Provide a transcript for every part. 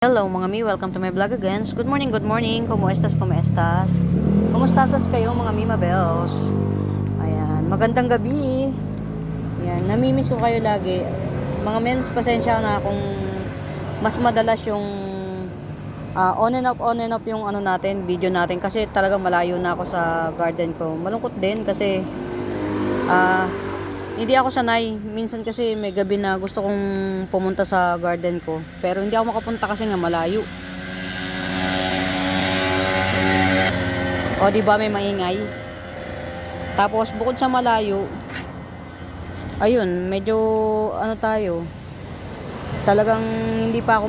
Hello mga mi, welcome to my vlog again. Good morning, good morning. Kumuestas, kumuestas? Kumustasas kayo mga Mima Bells? Ayan, magandang gabi. Ayan, namimiss ko kayo lagi. Mga mems, pasensya na kung mas madalas yung on and off yung ano natin, video natin. Kasi talaga malayo na ako sa garden ko. Malungkot din kasi hindi ako sanay. Minsan kasi may gabi na gusto kong pumunta sa garden ko. Pero hindi ako makapunta kasi nga malayo. O, di ba may maingay? Tapos, bukod sa malayo, ayun, medyo, ano tayo, talagang hindi pa ako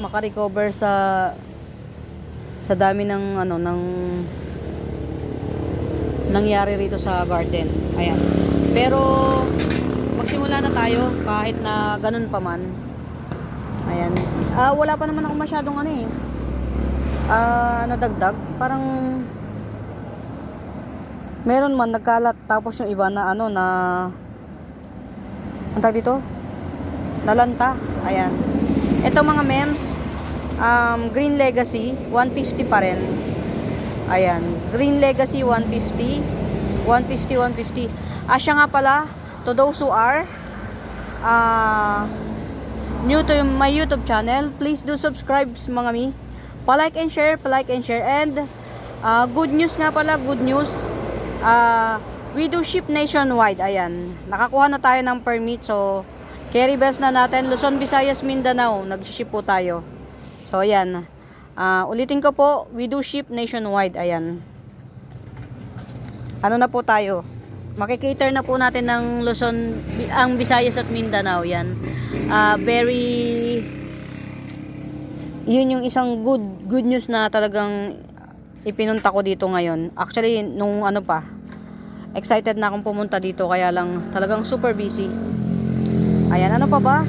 maka-recover sa dami ng, ng nangyari rito sa garden. Ayan. Pero magsimula na tayo kahit na ganun pa man. Ayan. Wala pa naman ako masyadong nadagdag. Parang meron man nagkalat, tapos yung iba na ang tawag dito? Nalanta. Ayan. Ito mga mems, Green Legacy 150 pa rin. Ayan, Green Legacy 150. Siya nga pala, to those who are new to my YouTube channel, please do subscribe mga mi. Pa-like and share. And good news nga pala, we do ship nationwide. Ayan, nakakuha na tayo ng permit. So, carry bells na natin. Luzon, Visayas, Mindanao, nag-ship po tayo. So, ayan. Ulitin ko po, we do ship nationwide. Ayan. Ano na po tayo? Makikater na po natin ng Luzon, ang Visayas at Mindanao. Yan. Yun yung isang good news na talagang ipinunta ko dito ngayon. Actually, nung excited na akong pumunta dito, kaya lang talagang super busy. Ayan, ano pa ba?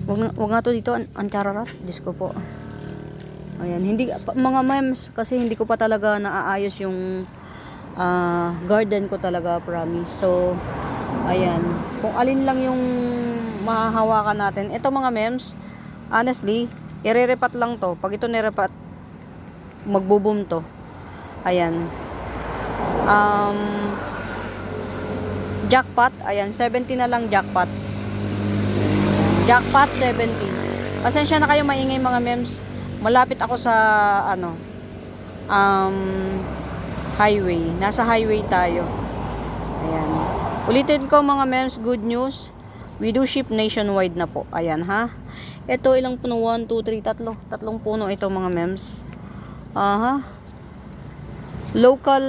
Wag nga to dito, ang chararat. Diyos ko po. Ayan, hindi, mga memes, kasi hindi ko pa talaga naaayos yung garden ko talaga, promise. So, ayan, kung alin lang yung mahahawakan natin. Ito mga memes, honestly, irerepat lang to. Pag ito nirepat, magbo-boom to. Ayan. Jackpot, ayan, 70 na lang jackpot. Jackpot 70. Pasensya na kayo maingay mga memes. Malapit ako sa highway. Nasa highway tayo. Ayan. Ulitin ko mga memes, good news. We do ship nationwide na po. Ayan ha. Ito ilang puno? 1, 2, 3, tatlong puno ito mga memes. Local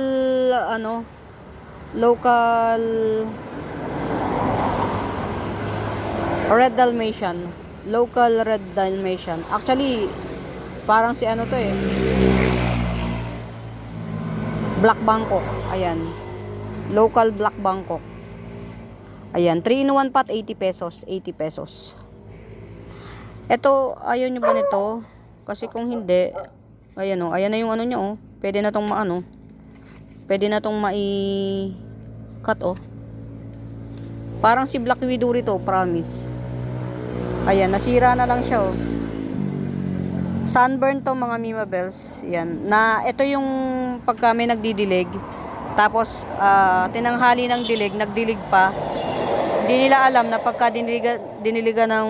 Red Dalmatian. Local Red Dalmatian. Actually, parang si Black Bangkok. Ayan. Local Black Bangkok. Ayan. 3-in-1 pot, 80 pesos. 80 pesos. Ito, ayaw nyo ba nito? Kasi kung hindi, ayan ayan na yung niya Pwede na tong pwede na tong mai-cut Parang si Black Widow rito, promise. Ayan, nasira na lang siya Sunburn to mga Mima Bells. Yan. Ito yung pagka may nagdidilig. Tapos, tinanghali ng dilig, nagdilig pa. Hindi nila alam na pagka diniligan ng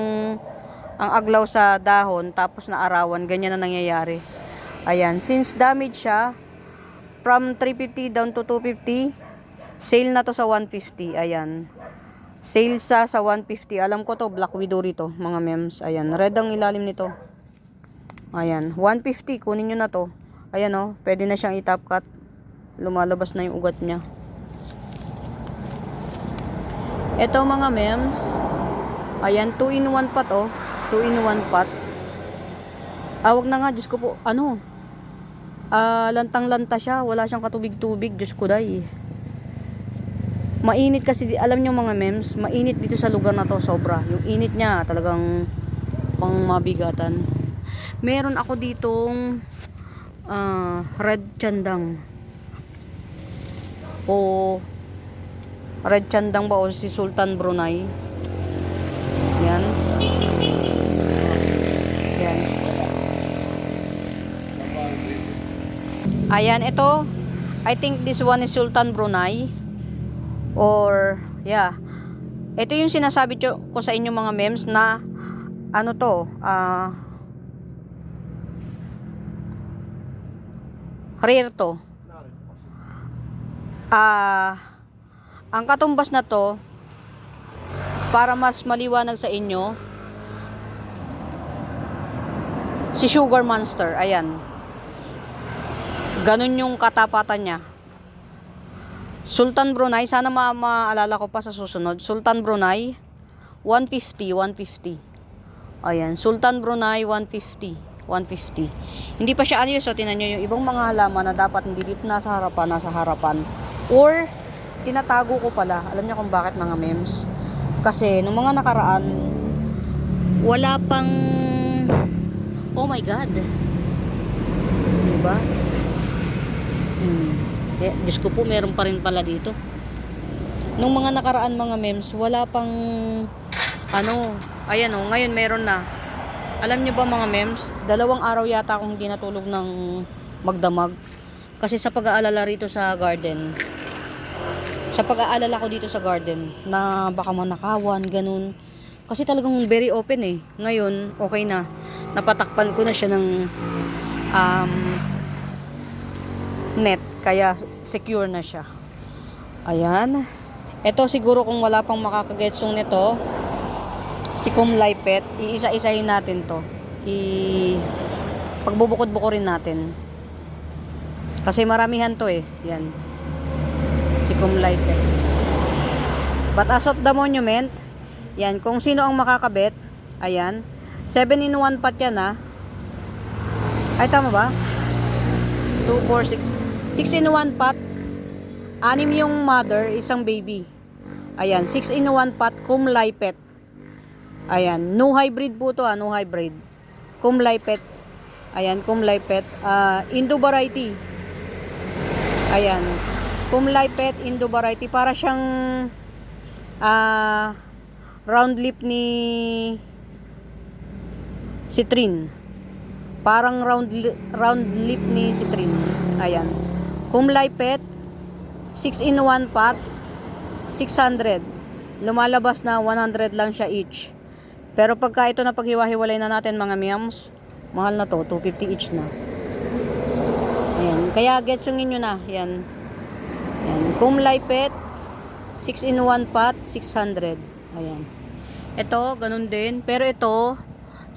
ang aglaw sa dahon, tapos naarawan, ganyan na nangyayari. Ayan. Since damage siya, from 350 down to 250, sale na to sa 150. Ayan. Sale sa 150. Alam ko to, Black Widow rito, mga mems. Ayan. Red ang ilalim nito. Ayan, 150, kunin nyo na to. Ayan pwede na siyang i-top cut. Lumalabas na yung ugat niya. Ito mga mems, ayan, 2-in-1 pot 2-in-1 pot. Wag na nga, Diyos ko po, lantang-lanta siya, wala siyang katubig-tubig, Diyos ko day. Mainit kasi, alam nyo mga mems, mainit dito sa lugar na to, sobra. Yung init niya, talagang pang mabigatan. Meron ako ditong red chandang o Red Chandang ba o si Sultan Brunei. Yan. Yan. Ayan, ito. I think this one is Sultan Brunei. Or, yeah. Ito yung sinasabi ko sa inyo mga mems na ano to, rare to. Ang katumbas na to, para mas maliwanag sa inyo, si Sugar Monster, ayan. Ganun yung katapatan niya. Sultan Brunei, sana maalala ko pa sa susunod. Sultan Brunei, 150. Ayan, Sultan Brunei, 150. Hindi pa siya so tinan nyo yung ibang mga halaman na dapat hindi dito nasa harapan. Or, tinatago ko pala. Alam niyo kung bakit mga mems? Kasi, nung mga nakaraan, wala pang, oh my God. Diba? Diyos ko po, meron pa rin pala dito. Nung mga nakaraan mga mems, wala pang ayan ngayon meron na. Alam nyo ba mga mems, 2 araw yata akong hindi natulog ng magdamag. Kasi sa pag-aalala rito sa garden. Sa pag-aalala ko dito sa garden, na baka manakawan, ganun. Kasi talagang very open eh. Ngayon, okay na. Napatakpan ko na siya ng net, kaya secure na siya. Ayan. Ito siguro kung wala pang makakagetsong nito, si Kumlaipet, iisa-isahin natin to. Pagbubukod-bukurin natin. Kasi maramihan to eh. Yan. Si Kumlaipet. But as of the monument, yan, kung sino ang makakabit, ayan, 7-in-1 pot yan ah. Ay, tama ba? 2, 4, 6. 6-in-1 pot. 6 yung mother, isang baby. Ayan, 6-in-1 pot, Kumlaipet. Ayan, no hybrid po to no hybrid. Kumlaipet. Ayan, Kumlaipet. Indo variety. Ayan, Kumlaipet, Indo variety. Para siyang round lip ni Citrine. Parang round lip ni Citrine. Ayan. Kumlaipet, 6-in-1 pot, 600. Lumalabas na 100 lang siya each. Pero pagka ito na paghiwa-hiwalay na natin mga mems, mahal na to, 250 each na. Ayan. Kaya getsungin nyo na. Ayan. Ayan. Kumlaipet, 6-in-1 pot, 600. Ayan. Ito, ganun din. Pero ito,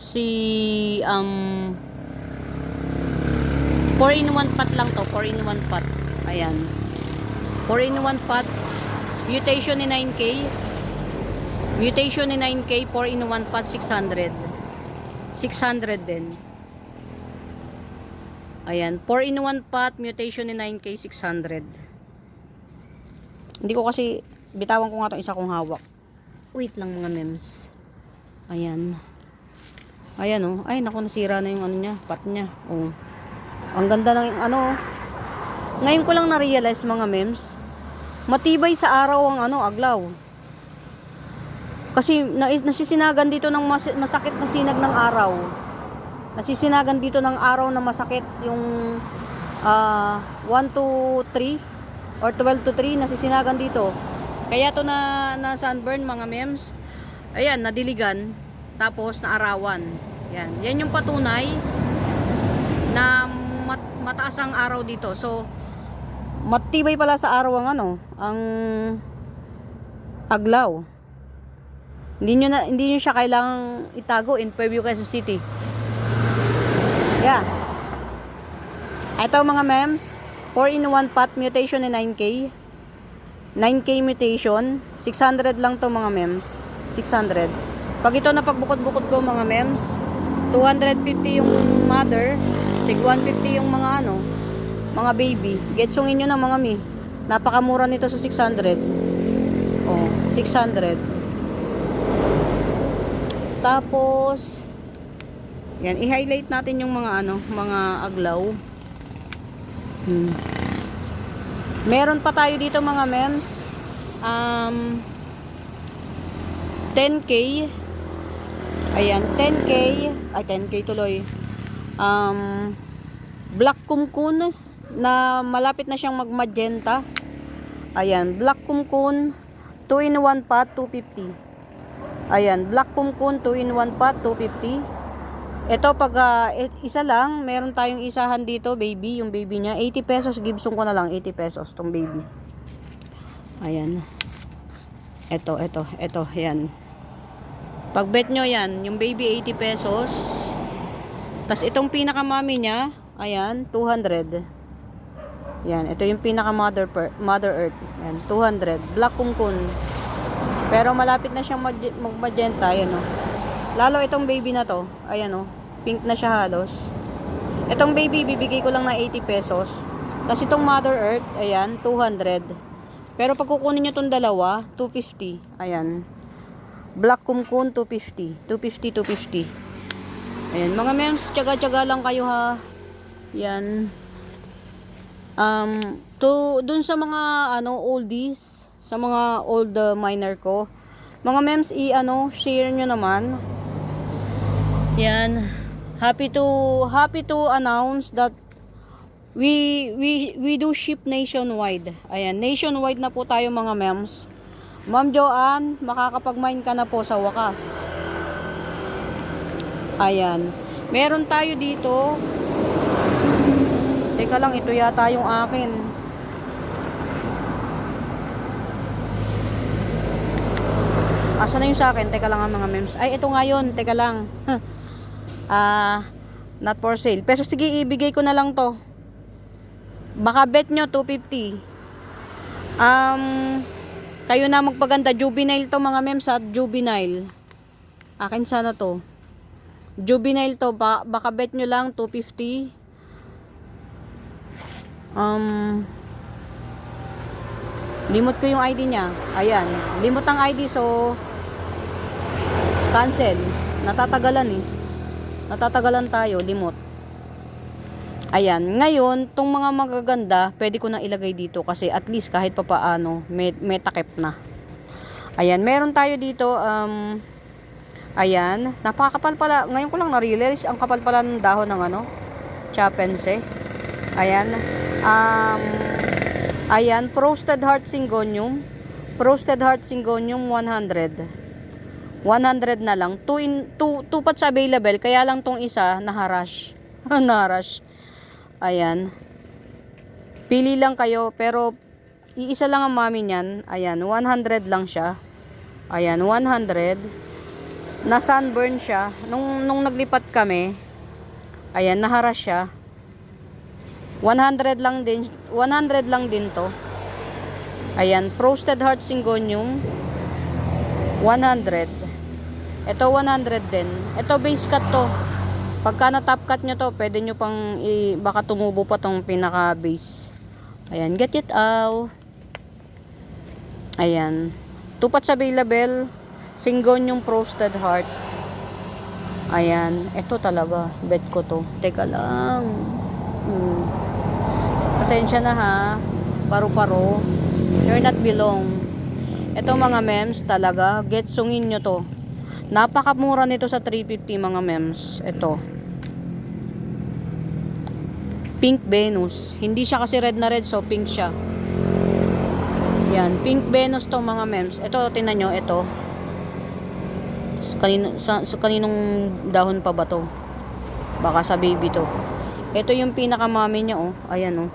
si 4-in-1 pot lang to. 4-in-1 pot. Ayan. 4-in-1 pot. Mutation ni 9K. Mutation ni 9K. 4-in-1 pot. 600. 600 din. Ayan. 4-in-1 pot. Mutation ni 9K. 600. Hindi ko kasi bitawan ko nga itong isa kong hawak. Wait lang mga mems. Ayan. Ayan oh. Ay naku, nasira na yung ano niya. Pot niya. Oh. Ang ganda ng ngayon ko lang na-realize mga mems, matibay sa araw ang aglaw. Kasi nasisinagan dito ng masakit na sinag ng araw. Nasisinagan dito ng araw na masakit yung 1 to 3 or 12 to 3 nasisinagan dito. Kaya to na sunburn mga mems. Ayan, nadiligan tapos naarawan. Yan yung patunay na mataas ang araw dito. So matibay pala sa araw ang ang aglaw. Hindi nyo siya kailangang itago in Fairview, Quezon City. Yeah. Ito mga mems, 4-in-1 pot, mutation ni 9K. 9K mutation, 600 lang to mga mems. 600. Pag ito na pagbukod-bukod ko mga mems, 250 yung mother, tig 150 yung mga mga baby. Getsungin nyo na mga mi. Napakamura nito sa 600. Oh, 600. Tapos yan, i-highlight natin yung mga mga aglaw. Meron pa tayo dito mga mems. Um, 10K. Ayan, 10K. Ay, 10K tuloy. Black Kumkun na malapit na siyang magmagenta. Ayan, Black Kumkun 2-in-1 pot, 250. Ayan, Black Kumkun 2-in-1 pot, 250. Ito pag isa lang, meron tayong isahan dito, baby, yung baby niya. 80 pesos, Gibson ko na lang, 80 pesos tong baby. Ayan. Ito, yan. Pag bet nyo yan, yung baby 80 pesos. Tapos itong pinaka mami niya, ayan, 200. Yan, ito yung pinaka mother earth. Yan, 200. Black Kumkun. Pero malapit na siyang magmagenta, ayan o. Lalo itong baby na to, ayan o. Pink na siya halos. Itong baby, bibigay ko lang na 80 pesos. Tapos itong mother earth, ayan, 200. Pero pag kukunin nyo itong dalawa, 250. Ayan. Black Kumkun, 250. 250. Ayan, mga mems, tiyaga-tiyaga lang kayo ha. Yan. Dun sa mga oldies, sa mga old miner ko. Mga mems, share nyo naman. Yan. Happy to announce that we do ship nationwide. Ayan, nationwide na po tayo mga mems. Ma'am Joanne, makakapag-mine ka na po sa wakas. Ayan. Meron tayo dito. Teka lang, ito yata yung akin. Asa na yung sa akin? Teka lang mga mems. Ay, ito nga yun. Teka lang. Not for sale. Pero sige, ibigay ko na lang to. Baka bet nyo 250. Kayo na magpaganda. Juvenile to mga mems at juvenile. Akin sana to. Juvenile to. Baka bet nyo lang 250. Limot ko yung ID niya. Ayan. Limot ang ID, so cancel. Natatagalan eh. Natatagalan tayo. Limot. Ayan. Ngayon, tong mga magaganda, pwede ko nang ilagay dito kasi at least kahit papaano, may takip na. Ayan. Meron tayo dito, ayan. Napakakapal pala. Ngayon ko lang na-realize, ang kapal pala ng dahon ng Chapense. Ayan. Ayan, Frosted Heart Syngonium. Frosted Heart Syngonium 100. 100 na lang. 2 pots available, kaya lang tong isa naharash. Naharash. Ayan. Pili lang kayo, pero iisa lang ang mami niyan. Ayan, 100 lang siya. Ayan, 100. Na sunburn siya nung naglipat kami. Ayan, naharash siya. 100 lang din to. Ayan, Frosted Heart Syngonium 100. Ito 100 din. Ito base cut to. Pagka na top cut nyo to, pwede nyo pang baka tumubo pa tong pinaka base. Ayan, get it out. Ayan. 2 pots available. Syngonium Frosted Heart. Ayan, ito talaga bet ko to. Teka lang. Pasensya na ha. Paru-paro. You're not belong. Ito mga mems talaga. Getsungin nyo to. Napakamura nito sa 350 mga mems. Ito. Pink Venus. Hindi siya kasi red na red, so pink siya. Yan. Pink Venus to mga mems. Ito, tingnan nyo. Ito. Sa kaninong dahon pa ba to? Baka sa baby to. Ito yung pinakamami niya, oh. Ayan, oh.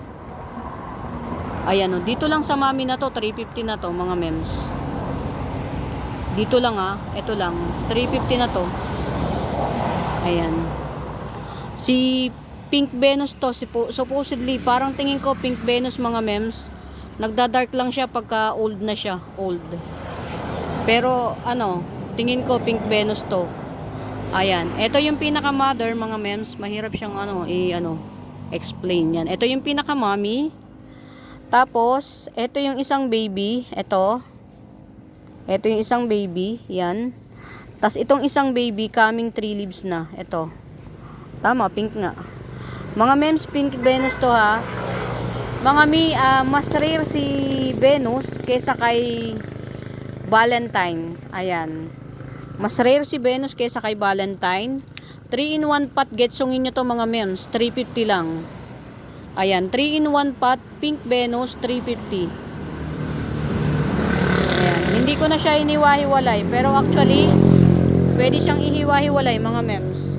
Ayan, oh. Dito lang sa mami na to, 350 na to, mga mems. Dito lang, ah. Ito lang. 350 na to. Ayan. Si Pink Venus to, supposedly, parang tingin ko Pink Venus, mga mems. Nagda-dark lang siya pagka old na siya. Old. Pero, tingin ko Pink Venus to. Ayan. Ito yung pinaka-mother, mga mems. Mahirap siyang, explain yan. Ito yung pinaka-mommy. Tapos, ito yung isang baby. Ito yung isang baby. Yan. Tapos, itong isang baby, coming 3 leaves na. Ito. Tama, pink nga. Mga mems, Pink Venus to ha. Mga mi, mas rare si Venus kesa kay Valentine. Ayan. Mas rare si Venus kesa kay Valentine. 3 in 1 pot, getsungin nyo to mga mems. 350 lang. Ayan, 3 in 1 pot, pink Venus, 350. Ayan, hindi ko na siya iniwahiwalay. Pero actually, pwede siyang ihiwa-hiwalay mga mems.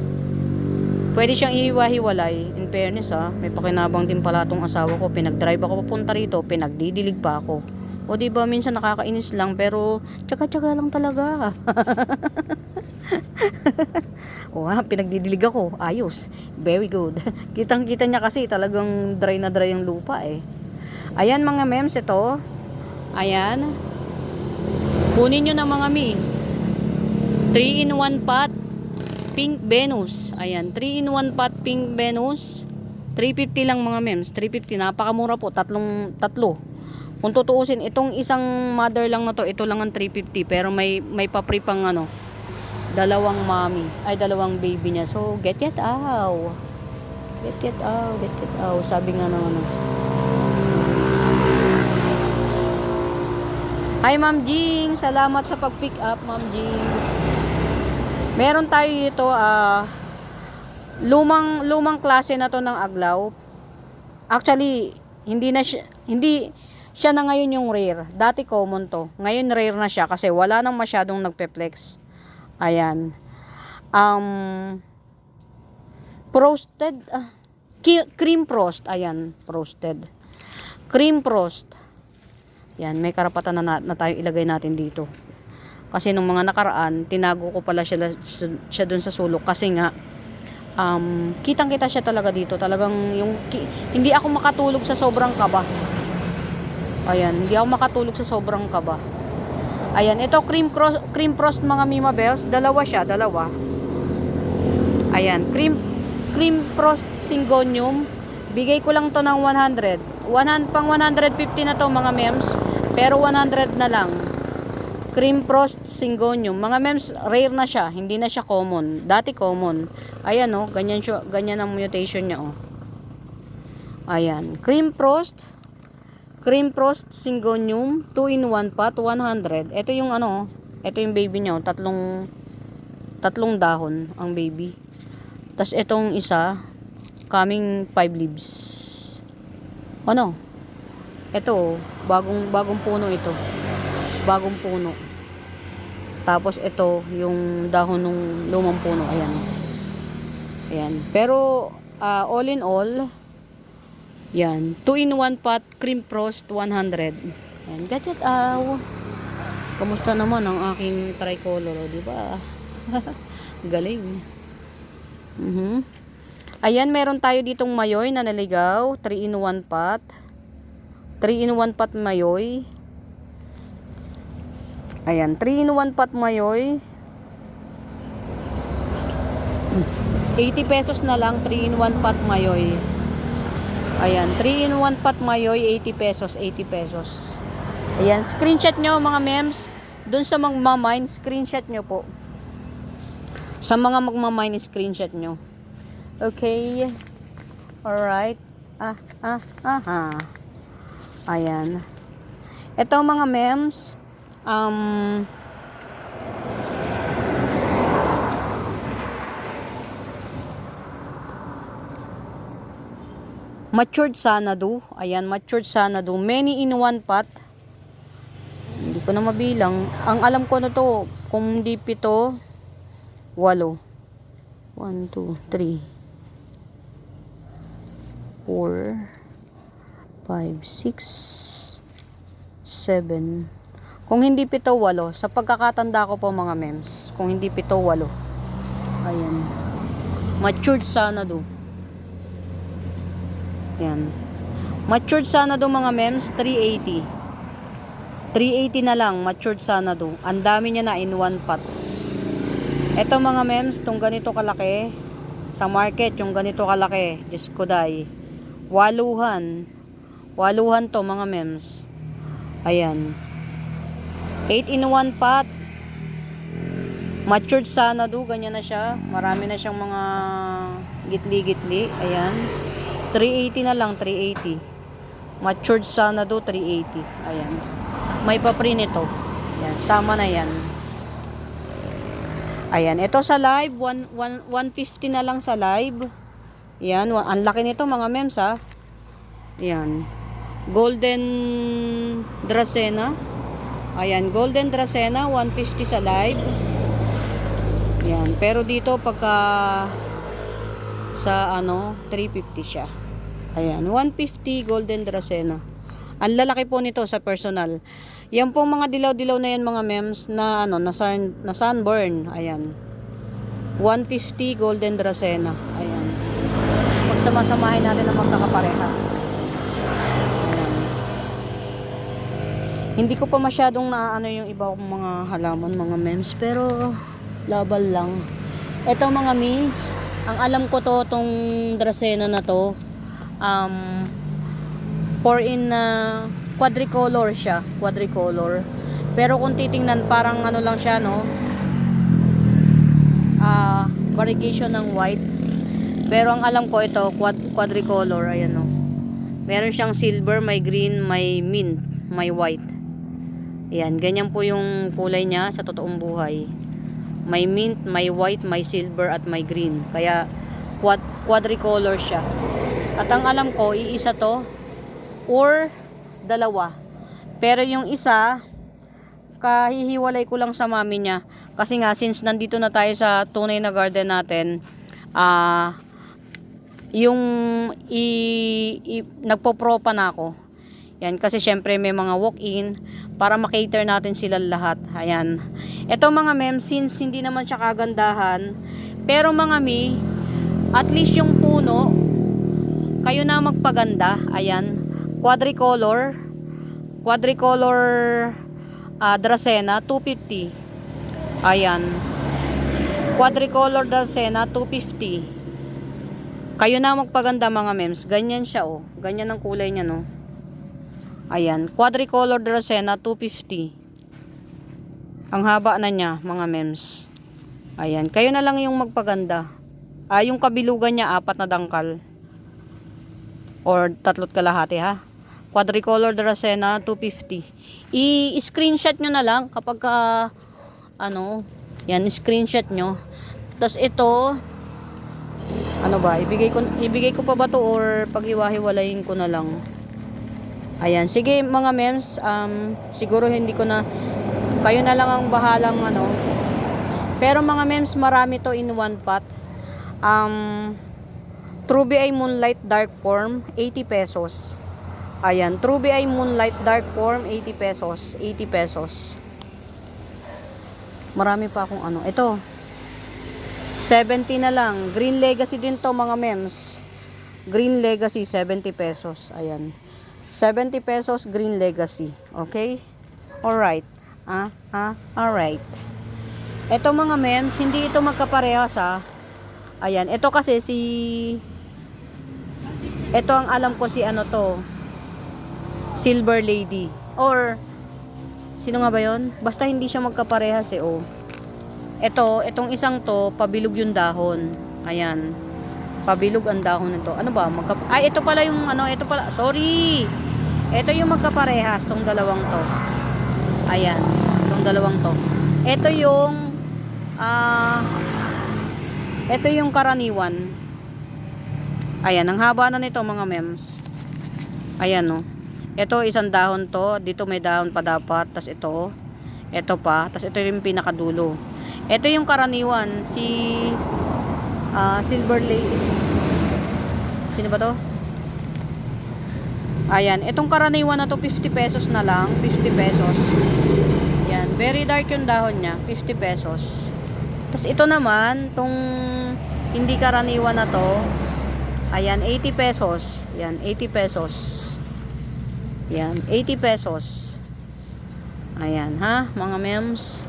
Pwede siyang ihiwa-hiwalay. In fairness may pakinabang din pala tong asawa ko. Pinag-drive ako papunta rito, pinagdidilig pa ako. O diba, minsan nakakainis lang, pero tsaga-tsaga lang talaga. Pinagdidilig ako. Ayos. Very good. Kitang-kita niya kasi talagang dry na dry ang lupa eh. Ayan mga mems, ito. Ayan. Kunin nyo na mga mi. 3 in 1 pot. Pink Venus. Ayan. 3 in 1 pot Pink Venus. 350 lang mga mems. 350. Napakamura po. Tatlo. Kung tutuusin, itong isang mother lang na to, ito lang ang 350. Pero may pa-free pang dalawang mommy. Ay, dalawang baby niya. So, get it out. Get it out. Get it out. Sabi nga naman. Hi, Ma'am Jing. Salamat sa pag-pick up, Ma'am Jing. Meron tayo dito, lumang klase na to ng aglaw. Actually, hindi siya na ngayon yung rare. Dati common to. Ngayon rare na siya kasi wala nang masyadong nagpe-flex. Ayan. Frosted, cream frost. Ayan, frosted. Cream frost. Yan, may karapatan na tayo ilagay natin dito. Kasi nung mga nakaraan, tinago ko pala siya dun sa sulok. Kasi nga, kitang-kita siya talaga dito. Talagang hindi ako makatulog sa sobrang kaba. Ayan, hindi ako makatulog sa sobrang kaba. Ayan, ito cream frost mga Mima Bells. Dalawa. Ayan, cream frost syngonium. Bigay ko lang to ng 100. Pang 150 na to mga mems. Pero 100 na lang. Cream frost syngonium. Mga mems, rare na siya. Hindi na siya common. Dati common. Ayan ganyan ang mutation niya Ayan, cream frost syngonium 2 in 1 pot 100. Ito yung ito yung baby niya tatlong dahon ang baby. Tas itong isa coming 5 leaves. Ito bagong puno ito. Bagong puno. Tapos ito yung dahon ng lumang puno. Ayan. Pero all in all, yan, 2 in 1 pot cream frost 100. Ayan, gadget kamusta naman ang aking tricolor, di ba? Galing. Ayan, meron tayo ditong mayoy na naligaw, 3 in 1 pot. 3 in 1 pot mayoy. Ayan, 3 in 1 pot mayoy. 80 pesos na lang, 3 in 1 pot mayoy. Ayan, 3 in 1 pot mayoy, 80 pesos. Ayan, screenshot nyo mga mems. Dun sa magmamine, screenshot nyo po. Sa mga magmamine, screenshot nyo. Okay. Alright. Ayan. Ito mga mems. Matured Sanadu. Ayan, matured Sanadu. Many in 1 pot. Hindi ko na mabilang. Ang alam ko na to, kung hindi 7, 8. 1, 2, 3, 4, 5, 6, 7. Kung hindi 7, 8. Sa pagkakatanda ko po mga mems. Kung hindi 7, 8. Ayan. Matured Sanadu. Ayan. Matured Sanadu mga mems, 380. 380 na lang, matured Sanadu. Ang dami niya na in 1 pot. Ito mga mems, itong ganito kalaki. Sa market, yung ganito kalaki. Diyos ko day. Waluhan to mga mems. Ayan. 8 in 1 pot. Matured Sanadu, ganyan na siya. Marami na siyang mga gitli-gitli. Ayan. 380 na lang, 380. Matured Sanado 380. Ayan. May pa-print ito. Ayan, sama na yan. Ayan, ito sa live 150 na lang sa live. Ayan, ang laki nito mga mems ha. Ayan. Golden Dracena. Ayan, Golden Dracena 150 sa live. Ayan, pero dito pagka sa 350 siya. Ayan, 150 Golden Dracena. Ang lalaki po nito sa personal. Yan po mga dilaw-dilaw na yan mga mems na na sunburn. Ayan. 150 Golden Dracena. Ayan. Pagsama-samahin natin ang magkakaparehas. Ayan. Hindi ko pa masyadong naano yung iba kong mga halaman mga mems, pero labal lang. Ito mga mi, ang alam ko to tong Dracena na to, 4 in quadricolor siya, quadricolor. Pero kung titingnan parang lang siya variegation ng white. Pero ang alam ko ito quadricolor, ayan Meron siyang silver, may green, may mint, may white. Ayan, ganyan po yung kulay niya sa totoong buhay. May mint, may white, may silver at may green. Kaya quadricolor siya. At ang alam ko, iisa to or dalawa. Pero yung isa, kahihiwalay ko lang sa mami niya. Kasi nga, since nandito na tayo sa tunay na garden natin, yung nagpo-propa na ako. Yan, kasi syempre may mga walk-in para makater natin sila lahat. Ayan. Ito mga mem, since hindi naman siya kagandahan, pero mga mi, at least yung puno, kayo na magpaganda. Ayan. Quadricolor Dracena 250. Ayan. Quadricolor Dracena 250. Kayo na magpaganda mga mems. Ganyan siya Ganyan ang kulay niya Ayan. Quadricolor Dracena 250. Ang haba na niya mga mems. Ayan. Kayo na lang yung magpaganda. Yung kabilugan niya 4 na dangkal. Or 3 kalahati ha. Quadricolor Dracena 250. I-screenshot nyo na lang kapag yan, screenshot nyo. Tapos ito, ibigay ko pa ba to or paghiwa-hiwalayin ko na lang. Ayan, sige mga mems, siguro hindi ko na, kayo na lang ang bahalang Pero mga mems, marami to in one pot. True BI Moonlight Dark Form, 80 pesos. Ayan, True BI Moonlight Dark Form, 80 pesos. 80 pesos. Marami pa akong ito. 70 na lang. Green Legacy din to mga mems. Green Legacy, 70 pesos. Ayan. 70 pesos Green Legacy. Okay? Alright. Alright. Ito mga mems, hindi ito magkaparehas Ayan. Ito kasi ito ang alam ko to. Silver Lady. Or, sino nga ba yun? Basta hindi siya magkaparehas itong isang to, pabilog yung dahon. Ayan. Pabilog ang dahon nito. Ano ba? Ito pala yung ito pala. Sorry. Ito yung magkaparehas, tong dalawang to. Ayan. Tong dalawang to. Ito yung karaniwan. Ayan. Ang haba na nito mga mems. Ayan Ito isang dahon to. Dito may dahon pa dapat. Tas ito. Ito pa. Tas ito yung pinakadulo. Ito yung karaniwan. Silver Lady. Sino ba to? Ayan. Itong karaniwan na to 50 pesos na lang. 50 pesos. Ayan. Very dark yung dahon niya. 50 pesos. Tas ito naman. Tong hindi karaniwan na to. Ayan. 80 pesos. Ayan. 80 pesos. Ayan. 80 pesos. Ayan ha. Mga mems.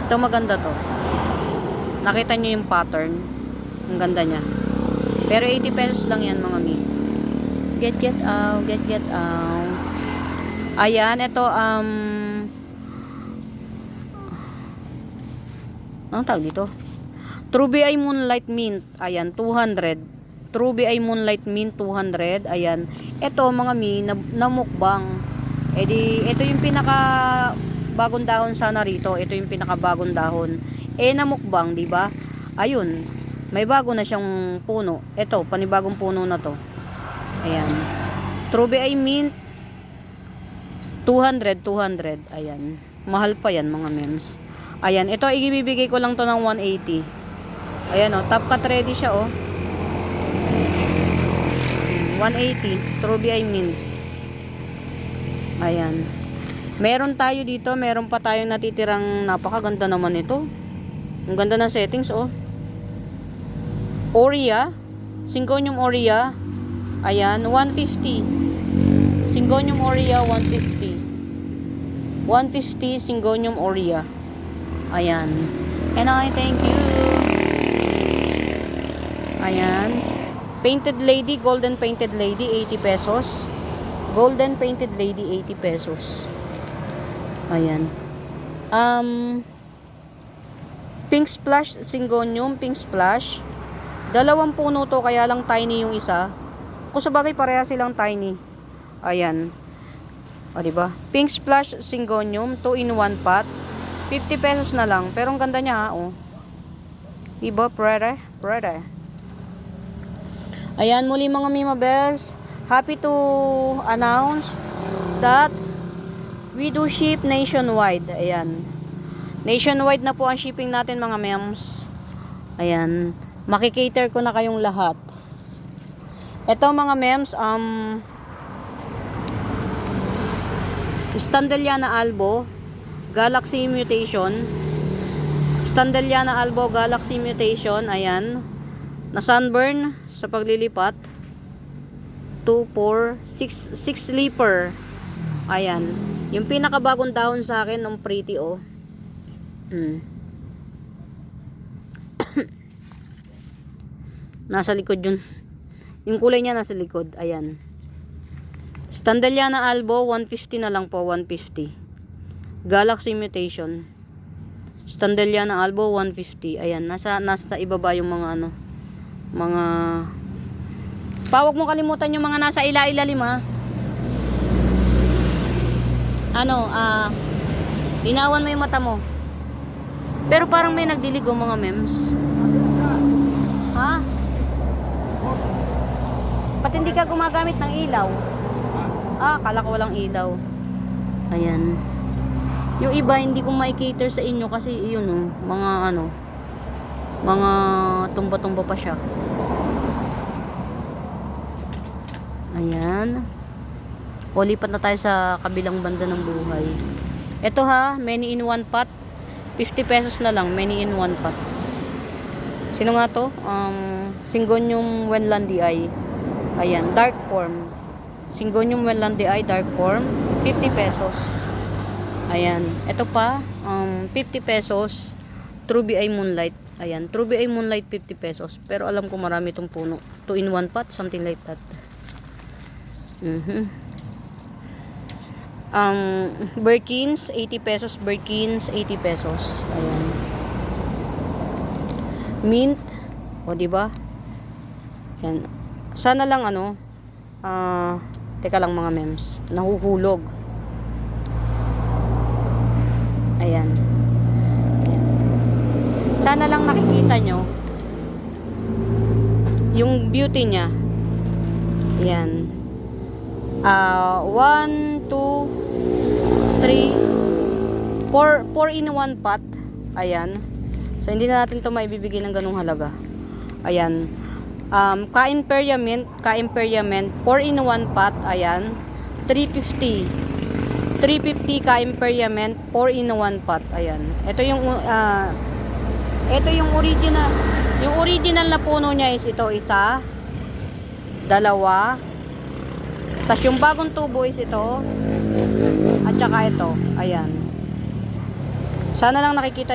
Ito maganda to. Nakita nyo yung pattern. Ang ganda niya. Pero 80 pesos lang yan mga mi. Get out. Get out. Ayan. Ito anong tawag dito? True BI Moonlight Mint. Ayan. 200 True BI Moonlight Mint 200. Ayan. Ito mga mi, namukbang. E di, ito yung pinaka bagong dahon sana rito. Ito yung pinaka bagong dahon. Namukbang, di ba? Ayun. May bago na siyang puno. Ito, panibagong puno na to. Ayan. True BI Mint 200. Ayan. Mahal pa yan mga mems. Ayan. Ito, ibibigay ko lang to ng 180. Ayan o. Top cut ready siya o. 180. True BI Mint. Ayan. Meron tayo dito. Meron pa tayong natitirang napakaganda naman ito. Ang ganda ng settings oh. Oria. Syngonium Oria. Ayan. 150. Syngonium Oria 150. 150 Syngonium Oria. Ayan. And I thank you. Ayan. Painted Lady, Golden Painted Lady, 80 pesos. Golden Painted Lady, 80 pesos. Ayan. Pink Splash, Syngonium, Pink Splash. Dalawang puno to, kaya lang tiny yung isa. Kung sabagay, pareha silang tiny. Ayan. O, diba? Pink Splash, Syngonium, 2-in-1 pot. 50 pesos na lang. Pero ang ganda niya, ha, oh. Diba? Pretty. Ayan, muli mga Mima Bells, happy to announce that we do ship nationwide. Ayan. Nationwide na po ang shipping natin mga mems. Ayan. Makikater ko na kayong lahat. Ito mga mems, Standeliana Albo, Galaxy Mutation. Standeliana Albo, Galaxy Mutation. Ayan. Na sunburn sa paglilipat. 2, 4, 6 sleeper. Ayan. Yung pinakabagong dahon sa akin ng pretty oh. Nasa likod yun. Yung kulay niya nasa likod. Ayan. Standeliana Albo 150 na lang po. 150. Galaxy Mutation. Standeliana Albo 150. Ayan. Nasa ibaba yung mga ano. Mga pawag mo kalimutan yung mga nasa ilalim ha. Linawan mo yung mata mo. Pero parang may nagdilig oh mga mems. Ha? Pati hindi ka gumagamit ng ilaw. Kala ko walang ilaw. Ayan. Yung iba hindi ko mai-cater sa inyo kasi yun oh, mga tumba-tumba pa siya. Ayan. O, lipat na tayo sa kabilang banda ng buhay. Ito ha, many in one pot. 50 pesos na lang, many in one pot. Sino nga to? Syngonium Wenlandii. Ayan, dark form. Syngonium Wenlandii, dark form. 50 pesos. Ayan. Ito pa, 50 pesos. True BI Moonlight. Ayan, True BI Moonlight 50 pesos. Pero alam ko marami itong puno. 2-in-1 pot, something like that. Birkins 80 pesos. Birkins 80 pesos. Ayan. Mint. O diba? Ayan. Sana lang teka lang mga mems. Nahuhulog. Ayan. Sana lang nakikita nyo yung beauty niya. Ayan. 1, 2, 3, 4 in 1 pot. Ayan. So, hindi na natin ito maibibigay ng ganung halaga. Ayan. Ka-Imperia Mint, 4 in 1 pot. Ayan. 350. 350 Ka-Imperia Mint, 4 in 1 pot. Ayan. Ito yung original. Yung original na puno niya is ito, isa, dalawa. Tapos yung bagong tubo is ito. At saka ito. Ayan. Sana lang nakikita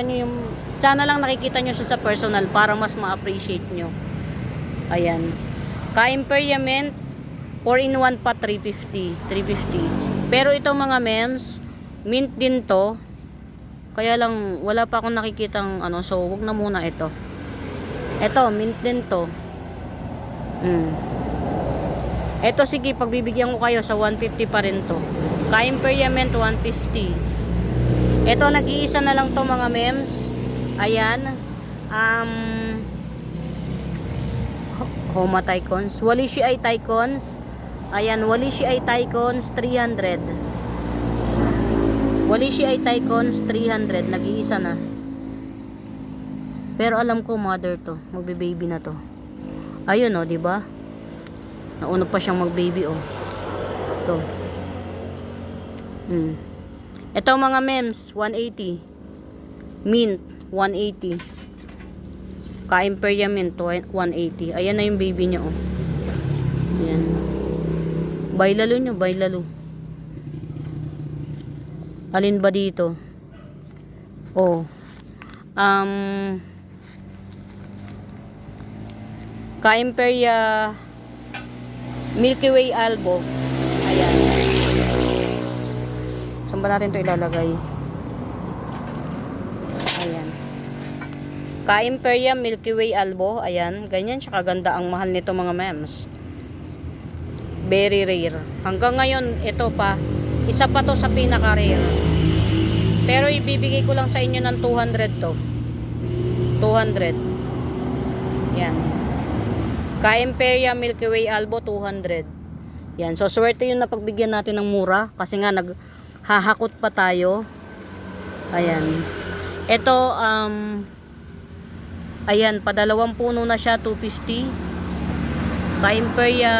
nyo siya sa personal para mas ma-appreciate nyo. Ayan. Ka-Imperia Mint, 4 in 1 pot, 350. Pero ito mga mems, mint din to. Kaya lang, wala pa akong nakikitang so wag na muna ito. Ito, mint din to. Mm. Ito sige, pagbibigyan ko kayo sa 150 pa rin to. Ka-Imperiament 150. Ito nag-iisa na lang to mga mems. Ayan. Homa Tycons. Walishi ay Tycons. Ayan, Walishi ay Tycons 300. Walishi ay Tycons 300. Nag-iisa na. Pero alam ko mother to. Magbe-baby na to. Ayun oh, di ba? Nauna pa siyang mag-baby oh. Ito. Ito mga mems, 180. Mint 180. Ka-Imperiament 180. Ayan na yung baby niya oh. Ayan. Bailalo nyo, bailalo. Alin ba dito? Oh. Ka-Imperia Milky Way Albo. Ayan. Saan ba natin ito ilalagay? Ayan. Ka-Imperia Milky Way Albo. Ayan. Ganyan siya kaganda. Ang mahal nito mga mems. Very rare. Hanggang ngayon, ito pa. Isa pa to sa pinaka-rare. Pero ibibigay ko lang sa inyo ng 200 to. 200. Yan. Ka-Imperia Milky Way Albo 200. Yan. So, swerte yun na pagbigyan natin ng mura. Kasi nga, naghahakot pa tayo. Ayan. Ito, ayan, padalawang puno na siya, 250. Ka-Imperia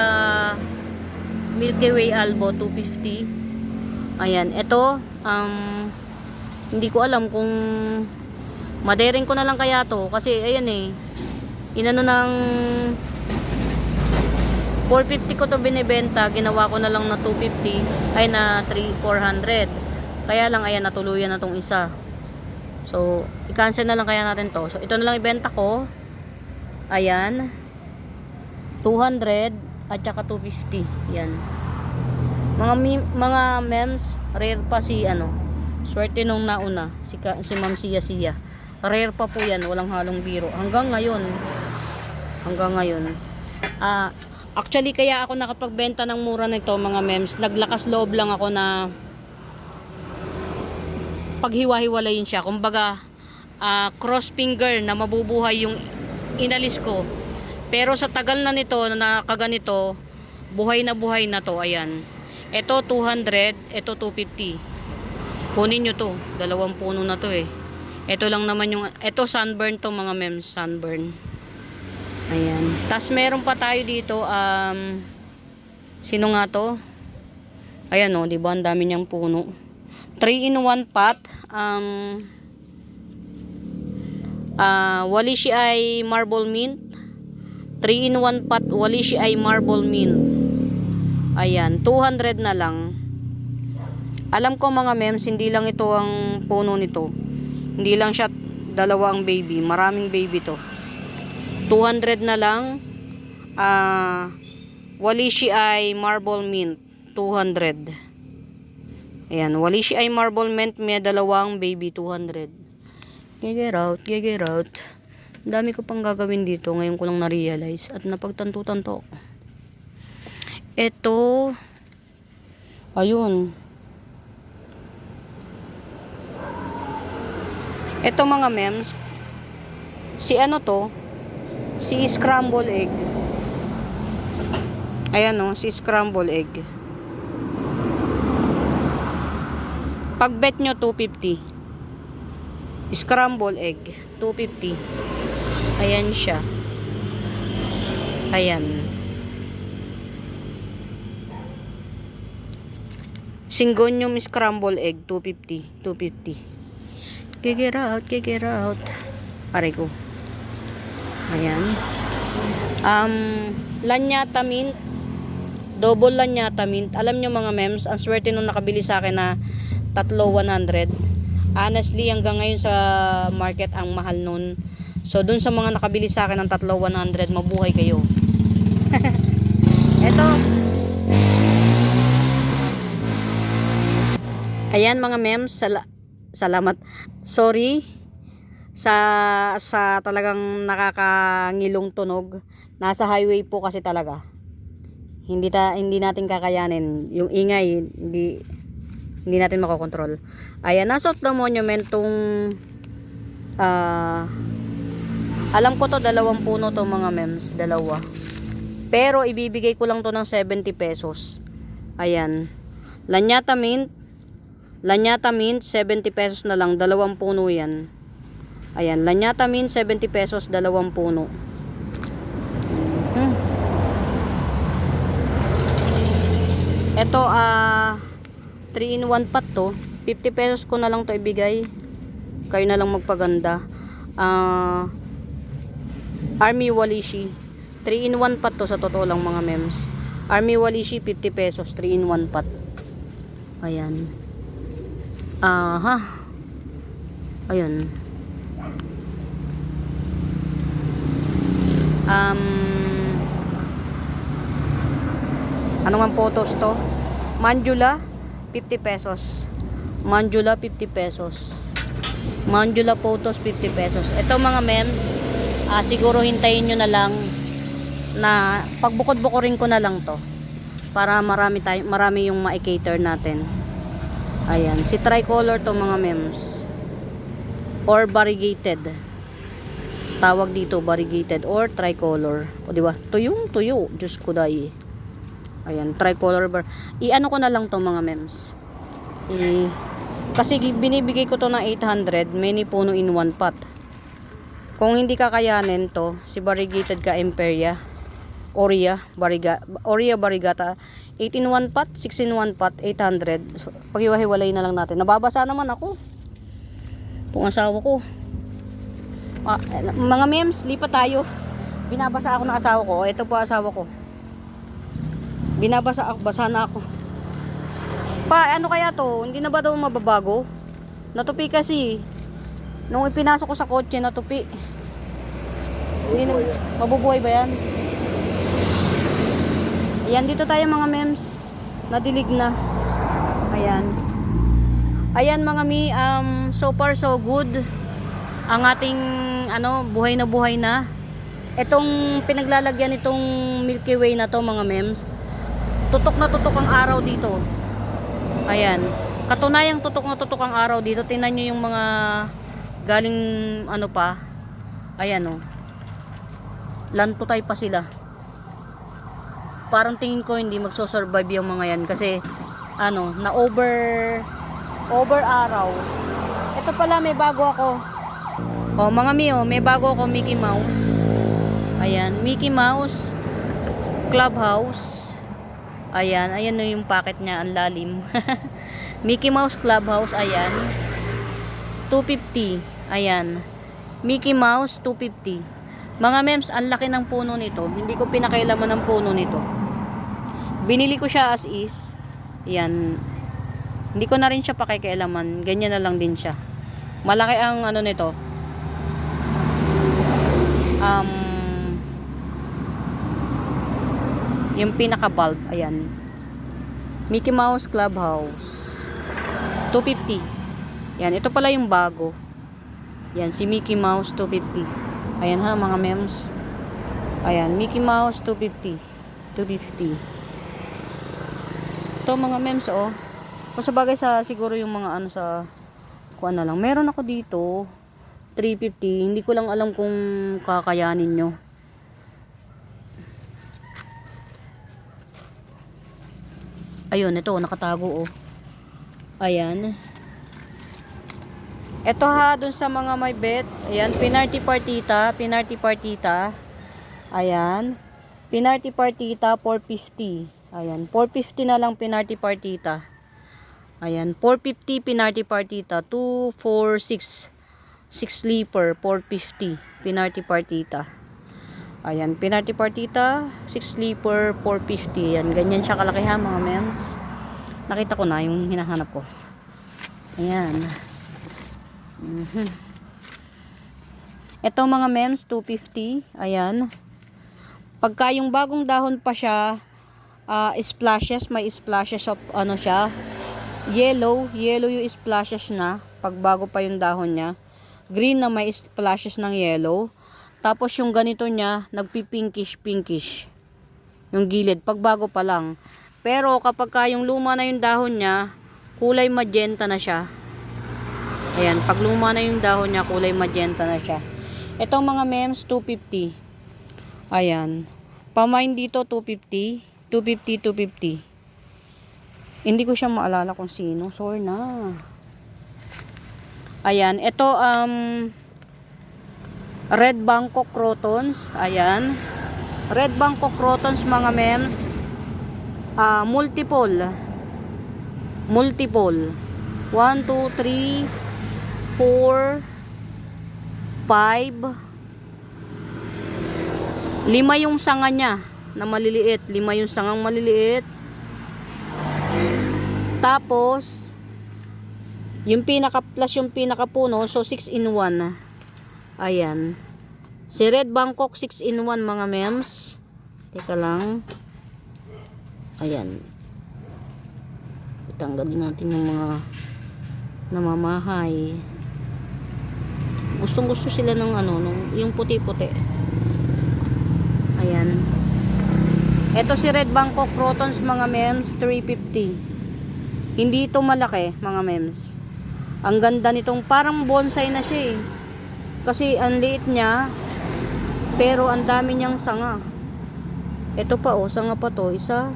Milky Way Albo, 250. Ayan. Ito, hindi ko alam kung madering ko na lang kaya to. Kasi, ayan eh, inano ng 450 ko to binibenta, ginawa ko na lang na 250, ay na 400. Kaya lang ayan, natuluyan na tong isa. So, i-cancel na lang kaya natin to. So, ito na lang ibenta ko. Ayan. 200 at saka 250. Yan. Mga mems, rare pa si ano. Swerte nung nauna, si Ma'am Sia. Rare pa po yan, walang halong biro. Hanggang ngayon. Actually, kaya ako nakapagbenta ng mura nito mga mems. Naglakas loob lang ako na paghiwa-hiwalayin siya. Kumbaga, cross finger na mabubuhay yung inalis ko. Pero sa tagal na nito, na kaganito, buhay na to. Ayan. Ito 200, ito 250. Kunin nyo to. Dalawang puno na to eh. Ito lang naman yung, ito sunburn to mga mems. Sunburn. Ayan. Tapos meron pa tayo dito, sino nga to? Ayan o, diba? Ang dami niyang puno. 3-in-1 pot. Walishi ay marble mint. 3-in-1 pot, Walishi ay marble mint. Ayan, 200 na lang. Alam ko mga mems, hindi lang ito ang puno nito. Hindi lang siya dalawa ang baby. Maraming baby to. 200 na lang. Walishi ay marble mint 200. Ayan, Walishi ay marble mint, may dalawang baby 200. Get out. Dami ko pang gagawin dito, ngayon ko lang na-realize at napagtanto-tanto. Ito, ayun. Ito mga mems, si ano to? Si scramble egg. Ayan o, si scramble egg. Pag bet nyo 250. Scramble egg 250. Ayan siya. Ayan. Syngonium scramble egg 250. Get out. Aray ko. Ayan. Lanyata mint. Double lanyata mint. Alam nyo mga mems, ang swerte nung nakabili sa akin na 3,100. Honestly, hanggang ngayon sa market ang mahal nun. So, dun sa mga nakabili sa akin ng 3,100, mabuhay kayo. Eto. Ayan mga mems, salamat. Sorry. sa talagang nakakangilong tunog. Nasa highway po kasi talaga. Hindi natin kakayanin yung ingay, hindi natin makokontrol. Ayan, nasa the monument tong alam ko to, 2 puno to mga mems, 2. Pero ibibigay ko lang to ng 70 pesos. Ayan. Lanyata mint 70 pesos na lang, 2 puno yan. Ayan, Lanyata mint 70 pesos, 2 puno. Ito 3 in 1 pot to. 50 pesos ko na lang to ibigay. Kayo na lang magpaganda. Army Walishi. 3 in 1 pot to sa totoo lang mga mems. Army Walishi 50 pesos, 3 in 1 pot. Ayan. Ayun. Ano nga photos to? Manjula 50 pesos. Manjula 50 pesos. Manjula photos 50 pesos. Ito mga mems, siguro hintayin nyo na lang na pagbukod-bukurin ko na lang to para marami yung ma-cater natin. Ayan, si tricolor to mga mems, or variegated, tawag dito, variegated or tricolor. O diba, tuyo, Diyos ko dahi. Ayan, tricolor i-ano ko na lang to mga mems, kasi binibigay ko to na 800, many puno in 1 pot. Kung hindi kakayanin to, si variegated ka Imperia, Oria Variegata, 8 in 1 pot, 6 in 1 pot, 800. So, paghiwa-hiwalay na lang natin. Nababasa naman ako. Itong asawa ko. Mga mems, lipat tayo. Binabasa ako ng asawa ko. Ito po asawa ko. Binabasa ako, basa na ako. Ano kaya to? Hindi na ba daw mababago? Natupi kasi. Nung ipinasok ko sa kotse, natupi. Hindi na, mabubuhay ba yan? Ayan, dito tayo mga mems. Nadilig na. Ayan. Ayan mga mi, so far so good. Ang ating buhay na. Itong pinaglalagyan itong Milky Way na to mga mems. Tutok na tutok ang araw dito. Ayan. Katunayang tutok na tutok ang araw dito. Tingnan nyo yung mga galing pa. Ayan o. Lantutay pa sila. Parang tingin ko hindi magso-survive yung mga yan kasi na over araw. Ito pala, may bago ako. Mga may bago ako, Mickey Mouse. Ayan, Mickey Mouse Clubhouse. Ayan yung packet niya, ang lalim. Mickey Mouse Clubhouse, ayan. 250. Ayan. Mickey Mouse 250. Mga mems, ang laki ng puno nito. Hindi ko pinakailaman ng puno nito. Binili ko siya as is. Yan. Hindi ko na rin siya pakikialaman. Ganyan na lang din siya. Malaki ang nito. Yung pinaka bulb. Ayan. Mickey Mouse Clubhouse. 250. Yan. Ito pala yung bago. Yan. Si Mickey Mouse 250. Ayan ha mga mems. Ayan. Mickey Mouse 250. 250. Ito mga mems Kung sabagay siguro yung mga sa kuan na lang. Meron ako dito 350. Hindi ko lang alam kung kakayanin nyo. Ayun, ito nakatago Ayan. Ito ha, dun sa mga may bet. Ayan, Pinarty Partita. Ayan. Pinarty Partita 450. Ayan, 450 na lang Pinarty Partita. Ayan, 450 Pinarty Partita. 246 6 sleeper 450 Pinarty Partita. Ayan, Pinarty Partita 6 sleeper 450. Ayan, ganyan siya kalaki ha mga mems. Nakita ko na yung hinahanap ko. Ayan. Ito mga mems 250. Ayan. Pagka yung bagong dahon pa siya, splashes, may splashes of siya, yellow yung splashes na pag bago pa yung dahon niya. green na may splashes ng yellow. Tapos yung ganito niya, nagpi-pinkish. Yung gilid, pagbago pa lang. Pero kapag ka yung luma na yung dahon niya, kulay magenta na siya. Ayan, pag luma na yung dahon niya, kulay magenta na siya. Itong mga mems, 250. Ayan. Pamain dito, 250. 250. Hindi ko siya maalala kung sino. Sorry na. Ayan. Ito, Red Bangkok Crotons. Ayan. Red Bangkok Crotons, mga mems. Multiple. 1, 2, 3, 4, 5. 5 yung sanga niya na maliliit. 5 yung sangang maliliit. Tapos, yung pinaka plus yung pinaka puno, so 6 in 1. Ayan. Si Red Bangkok 6 in 1, mga mems. Teka lang. Ayan. Itanggalin natin yung mga namamahay. Gustong gusto sila ng yung puti-puti. Ayan. Ito si Red Bangkok Crotons, mga mems, 350. Hindi ito malaki, mga mems. Ang ganda nitong, parang bonsai na siya eh. Kasi ang liit niya, pero ang dami niyang sanga. Ito pa sanga pa to, isa.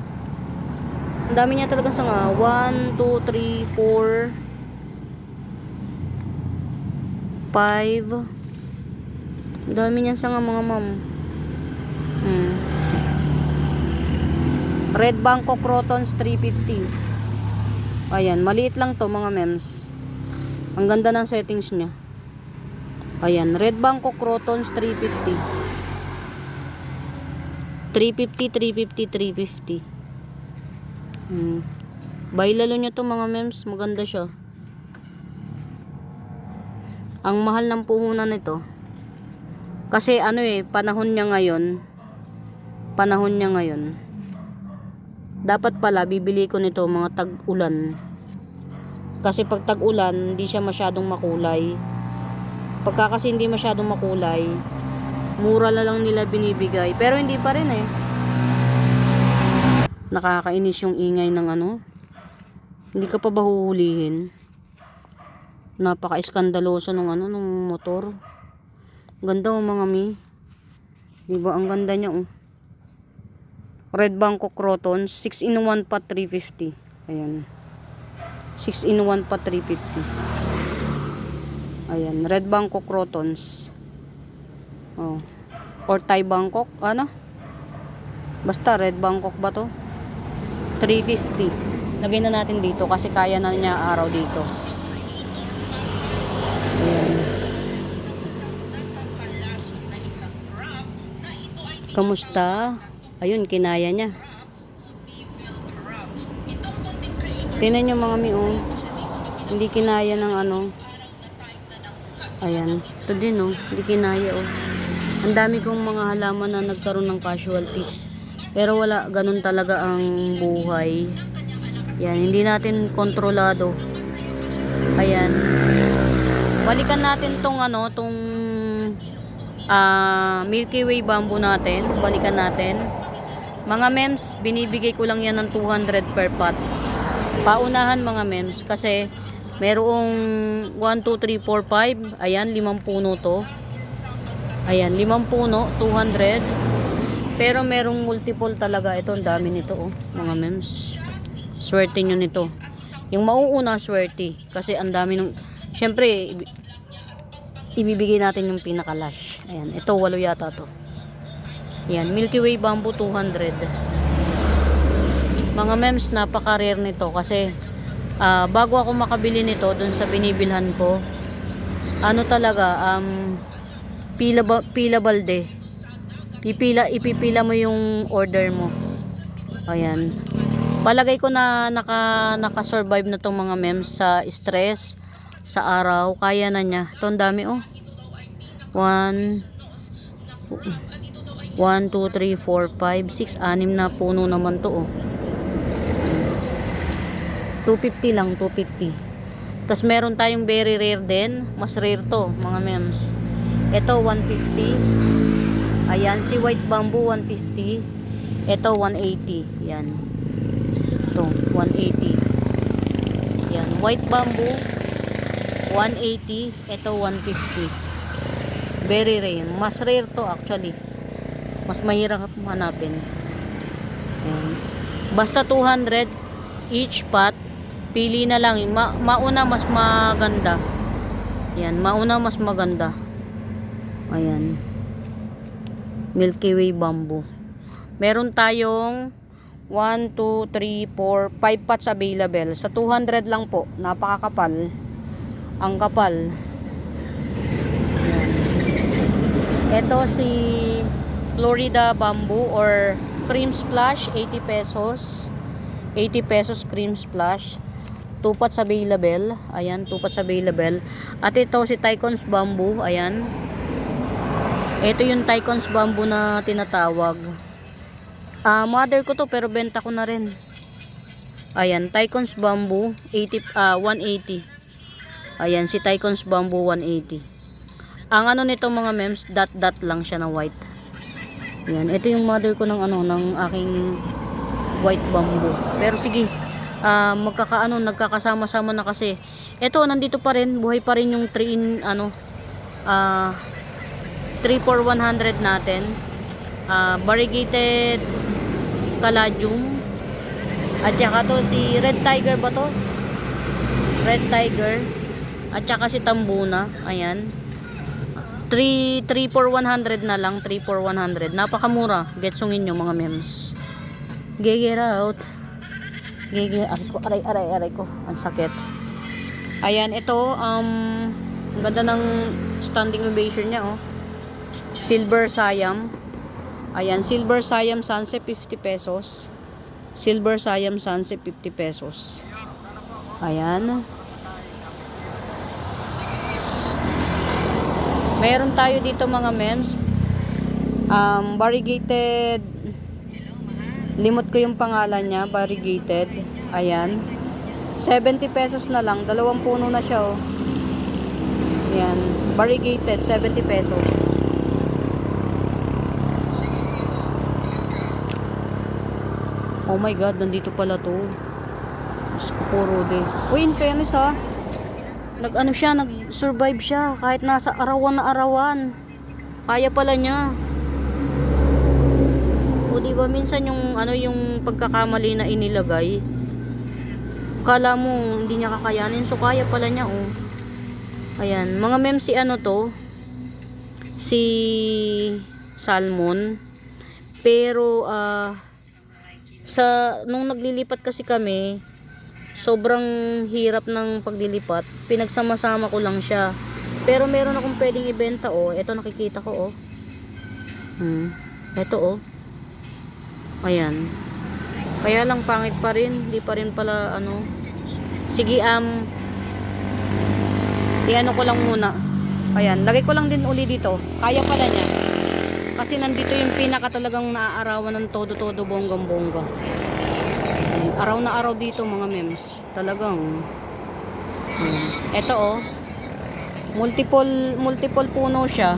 Ang dami niya talaga sanga. 1, 2, 3, 4, 5. Ang dami niyang sanga, mga ma'am. Red Bangkok Crotons, 350. Ayan, maliit lang to, mga mems. Ang ganda ng settings niya. Ayan, Red Bangkok Crotons, 350. 350. Bailalo niya to, mga mems. Maganda siya. Ang mahal ng puhunan nito. Kasi panahon niya ngayon. Dapat pala bibili ko nito mga tag-ulan. Kasi pag tag-ulan, hindi siya masyadong makulay. Pagka kasi hindi masyadong makulay, mura na lang nila binibigay. Pero hindi pa rin eh. Nakakainis yung ingay ng Hindi ka pa ba huhulihin? Napaka-iskandaloso ng motor. Ganda mga mi. Diba ang ganda niya Red Bangkok Crotons, 6 in 1 pa, 350. Ayan. 6 in 1 pa, 350. Ayan, Red Bangkok Crotons. Or Thai Bangkok, basta Red Bangkok ba to? 350. Lagay na natin dito kasi kaya na niya araw dito. Ayan. Kamusta? Ayun, kinaya niya. Tingnan nyo, mga mi, hindi kinaya ng Ayan. Ito din hindi kinaya Ang dami kong mga halaman na nagkaroon ng casualties. Pero wala, ganun talaga ang buhay. Yan, hindi natin kontrolado. Ayan. Balikan natin tong Milky Way bamboo natin. Balikan natin. Mga mems, binibigay ko lang yan ng 200 per pot. Paunahan, mga mems, kasi merong 1, 2, 3, 4, 5. Ayan, 5 puno to. Ayan, 5 puno, 200. Pero merong multiple talaga. Ito, ang dami nito, mga mems. Swerte nyo nito. Yung mauuna, swerte. Kasi ang dami syempre, ibibigay natin yung pinaka-lash. Ayan, ito, 8 yata to. Ayan, Milky Way bamboo, 200. Mga mems, napaka-rare nito. Kasi, bago ako makabili nito, dun sa binibilhan ko, pila balde. Ipipila mo yung order mo. Ayan. Palagay ko na naka-survive na tong mga mems sa stress, sa araw. Kaya na niya. Ito, ang dami 1, 2, 3, 4, 5, 6, 6 na puno naman to 250 lang, 250. Tas meron tayong very rare din. Mas rare to, mga mems. Ito, 150. Ayan, si white bamboo, 150. Ito, 180. Yan. Ito, 180. Yan, white bamboo, 180. Ito, 150. Very rare. Mas rare to actually. Mas mahirap hanapin. Ayan. Basta 200 each pot. Pili na lang. Mauna mas maganda. Yan. Mauna mas maganda. Ayan. Milky Way bamboo. Meron tayong 1, 2, 3, 4, 5 pots available. Sa 200 lang po. Napakakapal. Ang kapal. Ayan. Ito si Florida bamboo or cream splash. 80 pesos. 80 pesos cream splash. 2 pots available. Ayan, 2 pots available. At ito si Tycon's bamboo. Ayan. Ito yung Tycon's bamboo na tinatawag. Mother ko to pero benta ko na rin. Ayan, Tycon's bamboo 180. Ayan, si Tycon's bamboo 180. Ang ano nito mga mems, dot lang siya na white. Ayan, ito yung mother ko ng ng aking white bamboo. Pero sige, nagkakasama-sama na kasi. Ito nandito pa rin, buhay pa rin yung 3 in 3 for 100 natin. Variegated caladium. At saka to si Red Tiger ba to? Red Tiger. At saka si Tambuna. Ayan. 3 for 100 na lang. 3 for 100. Napakamura. Getsungin nyo mga mems. Get out. Aray ko. Ang sakit. Ayan, ito ang ganda ng standing ovation niya, oh. Silver Siam. Ayan, Silver Siam Sunset 50 pesos. Silver Siam Sunset 50 pesos. Ayan. Meron tayo dito mga mems. Variegated. Limot ko yung pangalan niya, variegated. Ayan. 70 pesos na lang, 2 puno na siya, oh. Ayan, variegated 70 pesos. Oh my god, nandito pala to. Diyos ko po, Rudy. Uy, in fairness ha. Nag-survive siya kahit nasa arawan na arawan. Kaya pala niya. O diba minsan yung yung pagkakamali na inilagay, kala mo hindi niya kakayanin, so kaya pala niya, oh. Ayan, mga mem, si si salmon. Pero nung naglilipat kasi kami, sobrang hirap ng paglilipat, pinagsama-sama ko lang siya. Pero meron akong pwedeng ibenta, oh. Ito nakikita ko, oh. Ito, oh. Ayan. Kaya lang pangit pa rin, hindi pa rin pala Sige, iano ko lang muna. Ayan, lagay ko lang din uli dito. Kaya pala niya. Kasi nandito yung pinaka talagang naaarawan ng todo-todo bonggang-bongga. Araw na araw dito mga mems. Talagang. Ito, oh. Multiple puno siya.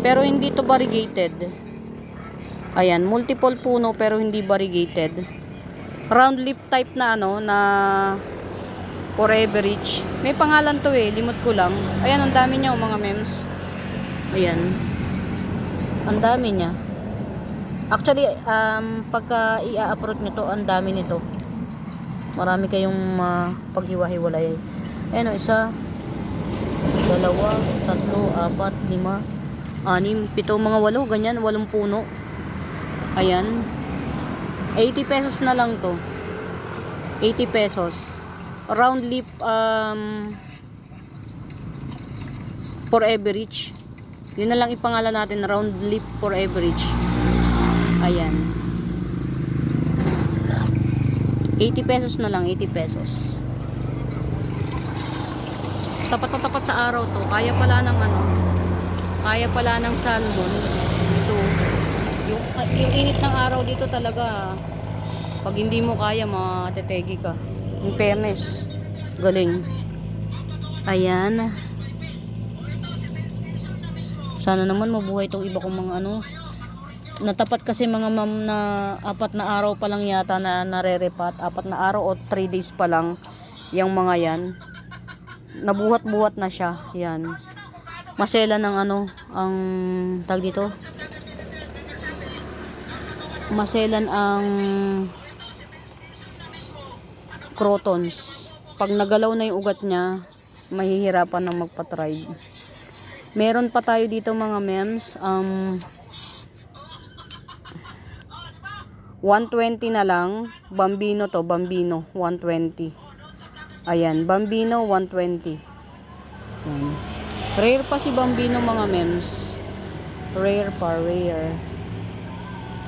Pero hindi to variegated. Ayan, multiple puno pero hindi variegated. Round leaf type na na foreverage. May pangalan to eh, limot ko lang. Ayan, ang dami niya, mga mems. Ayan. Ang dami niya. Actually, pagka i-upload nyo to, ang dami nito. Marami kayong paghiwa-hiwalay. Ayan, 1, 2, 3, 4, 5, 6, 7, mga 8, ganyan, 8 puno. Ayan. 80 pesos na lang to. 80 pesos. Round leaf for average. Yun na lang ipangalan natin, round leaf for average. Ayan. 80 pesos na lang, 80 pesos. Tapat na tapat sa araw to. Kaya pala ng kaya pala ng salmon. Ito. Yung init ng araw dito talaga, pag hindi mo kaya, matetegi ka. In fairness, galing. Ayan. Sana naman mabuhay itong iba kong mga ano. Natapat kasi mga ma'am na 4 na araw pa lang yata na narerepat. 4 na araw o 3 days pa lang. Yung mga yan. Nabuhat-buhat na siya. Yan. Masela ng ano. Ang tag dito. Maselan ang crotons. Pag nagalaw na yung ugat niya, mahihirapan ng magpa-tribe. Meron pa tayo dito mga mems. 120 na lang. Bambino to. Bambino. 120. Ayan. Bambino 120. Ayan. Rare pa si Bambino mga mems. Rare pa. Rare.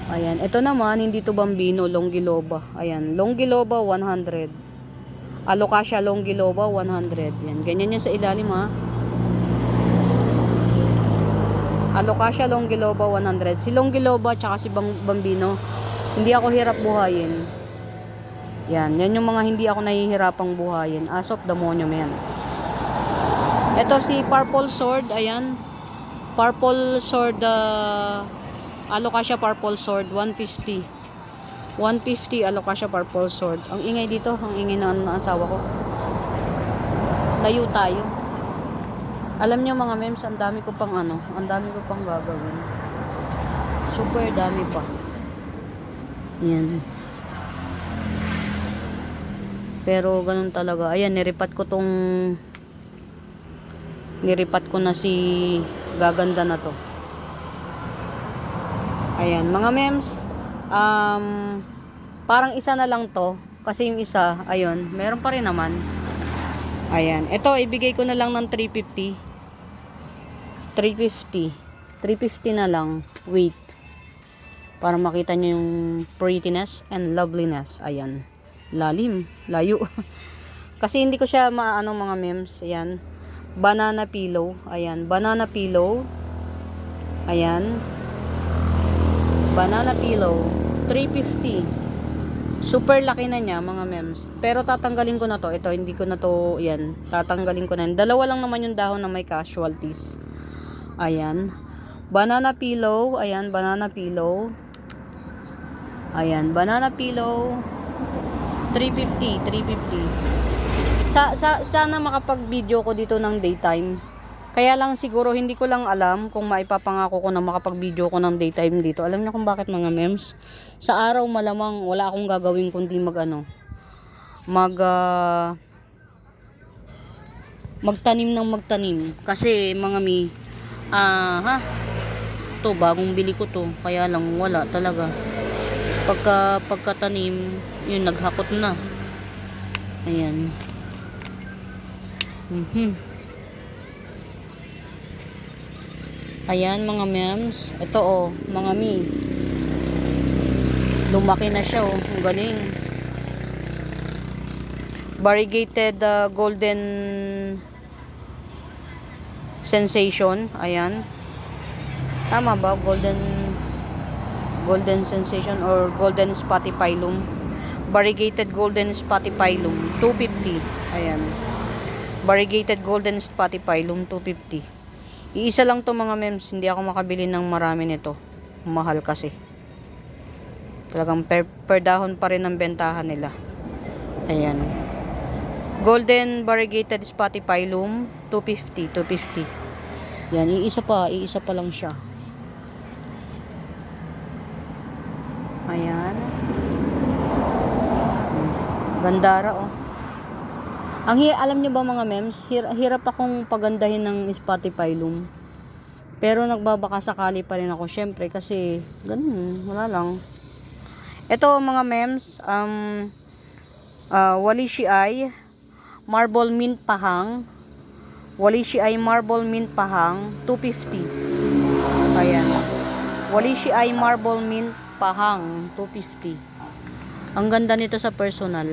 Ayan. Ito naman, hindi to Bambino. Longiloba. Ayan. Longiloba 100. Alocasia Longiloba 100. Yan. Ganyan yan sa ilalim ha. Alocasia Longiloba 100. Si Longiloba tsaka si Bambino, hindi ako hirap buhayin. Yan. Yan yung mga hindi ako nahihirapang buhayin. As of the monuments. Ito si Purple Sword. Ayan. Purple Sword. Alocasia Purple Sword. 150. 150 Alocasia Purple Sword. Ang ingay dito. Ang ingay ng asawa ko. Layo tayo. Alam nyo mga mems, ang dami ko pang ano, ang dami ko pang gagawin. Super dami pa. Yan. Pero ganun talaga. Ayan, niripat ko na si gaganda na to. Ayan, mga mems, parang isa na lang to. Kasi yung isa, ayun, meron pa rin naman. Ayan, ito ibigay ko na lang ng 350. 350 na lang. Wait. Para makita nyo yung prettiness and loveliness. Ayan. Lalim. Layo. Kasi hindi ko siya maano mga mems. Ayan. Banana pillow. Ayan. Banana pillow. Ayan. Banana pillow. 350. Super laki na niya mga mems. Pero tatanggalin ko na to. Ito hindi ko na to. Ayan. Tatanggalin ko na. Dalawa lang naman yung dahon na may casualties. Ayan. Banana pillow. Ayan. Banana pillow. Ayan. Banana pillow. 350. 350. Sana makapag-video ko dito ng daytime. Kaya lang siguro hindi ko lang alam kung maipapangako ko na makapag-video ko ng daytime dito. Alam niyo kung bakit mga mems? Sa araw malamang wala akong gagawin kundi magtanim ng magtanim. Kasi mga to bagong bili ko to. Kaya lang wala talaga. Pagkatanim, yun naghakot na. Ayan. Ayan mga mems. Ito mga lumaki na siya Ang galing. Variegated golden sensation. Ayan. Tama ba? Golden sensation or golden spathiphyllum. Variegated golden spathiphyllum 250. Ayan. Variegated golden spathiphyllum 250. Iisa lang to mga mems. Hindi ako makabili ng marami nito. Mahal kasi. Talagang per dahon pa rin ang bentahan nila. Ayan. Golden variegated spathiphyllum 250. Yan, iisa pa lang siya. Ayan. Gandara alam niyo ba mga mems, hirap akong pagandahin ng spathiphyllum. Pero nagbabaka sakali pa rin ako syempre kasi ganun, wala lang. Ito mga mems, Wallichii Marble Mint Pahang. Wallichii Marble Mint Pahang 250. Ayan. Wallichii Marble Mint Pahang 250. Ang ganda nito sa personal.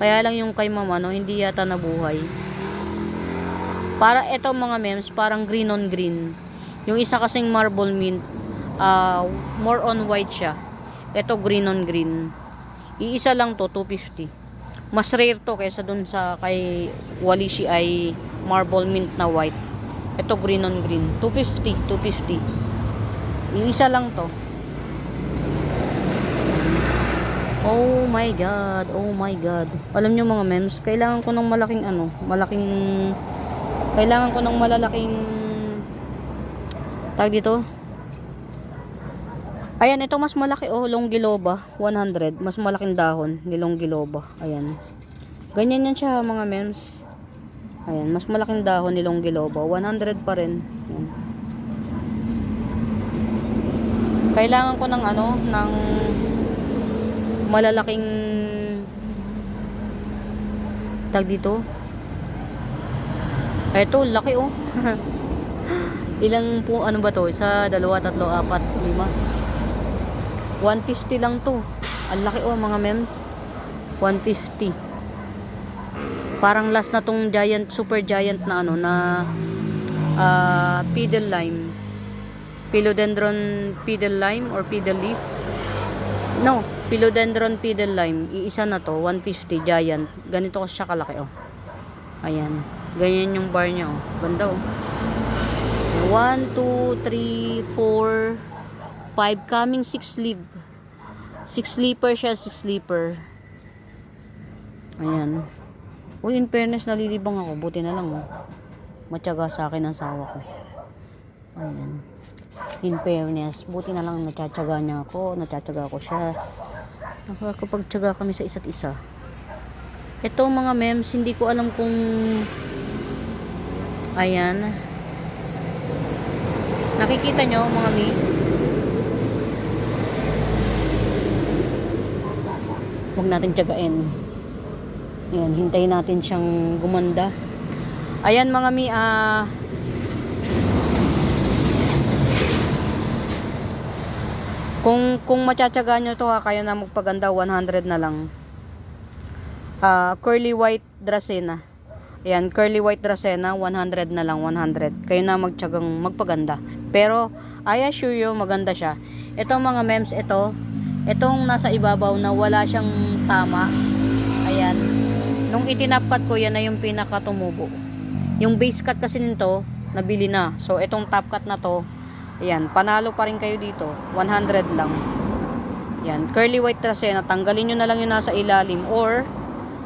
Kaya lang yung kay mama hindi yata nabuhay. Para ito mga mems, parang green on green. Yung isa kasing marble mint, more on white siya. Ito green on green. Iisa lang to, 250. Mas rare to kaysa dun sa kay Wallichii marble mint na white. Ito green on green. 250, 250. Iisa lang to. Oh my god, oh my god. Alam nyo mga mems, kailangan ko ng malaking kailangan ko ng malalaking tag dito. Ayan, ito mas malaki oh, longgiloba, 100. Mas malaking dahon ni longgiloba. Ayan. Ganyan yan siya mga mems. Ayan, mas malaking dahon ni longgiloba, 100 pa rin. Ayan. Kailangan ko ng ng malalaking tag dito. Ito, laki oh. Ilang po, ano ba to? Isa, dalawa, tatlo, apat, lima. 150 lang to. Ang laki oh mga mems. 150. Parang last na tong giant, super giant na na pedal lime. Philodendron pedal lime or pedal leaf. No, philodendron pedal lime. Iisa na to, 150 giant. Ganito ko siya kalaki oh. Ayan. Ganyan yung bar niya oh. Ganda oh. 1, 2, 3, 4, 5, coming 6 sleeve. 6 sleeper siya, 6 sleeper. Ayan. Uy, in fairness, nalilibang ako. Buti na lang oh. Matyaga sa akin ang sawa ko. Ayan. In fairness, buti na lang natsyatsaga niya ako. Natsyatsaga ko siya. Nakakapagtyaga kami sa isa't isa. Ito mga mems, hindi ko alam kung ayan. Nakikita nyo mga mi? Huwag natin tiyagain. Ayan, hintayin natin siyang gumanda. Ayan mga mi, kung matsatsaga nyo to kayo na magpaganda, 100 na lang. Curly white Dracena. Ayan, curly white Dracena, 100 na lang, 100. Kayo na magtsagang magpaganda. Pero, I assure you, maganda siya. Ito mga mems, itong nasa ibabaw na wala siyang tama. Ayan. Nung itinapat ko, yan na yung pinaka tumubo. Yung base cut kasi nito, nabili na. So, itong top cut na to, ayan, panalo pa rin kayo dito. 100 lang. Ayan, curly white Dracena, tanggalin nyo na lang yung nasa ilalim. Or,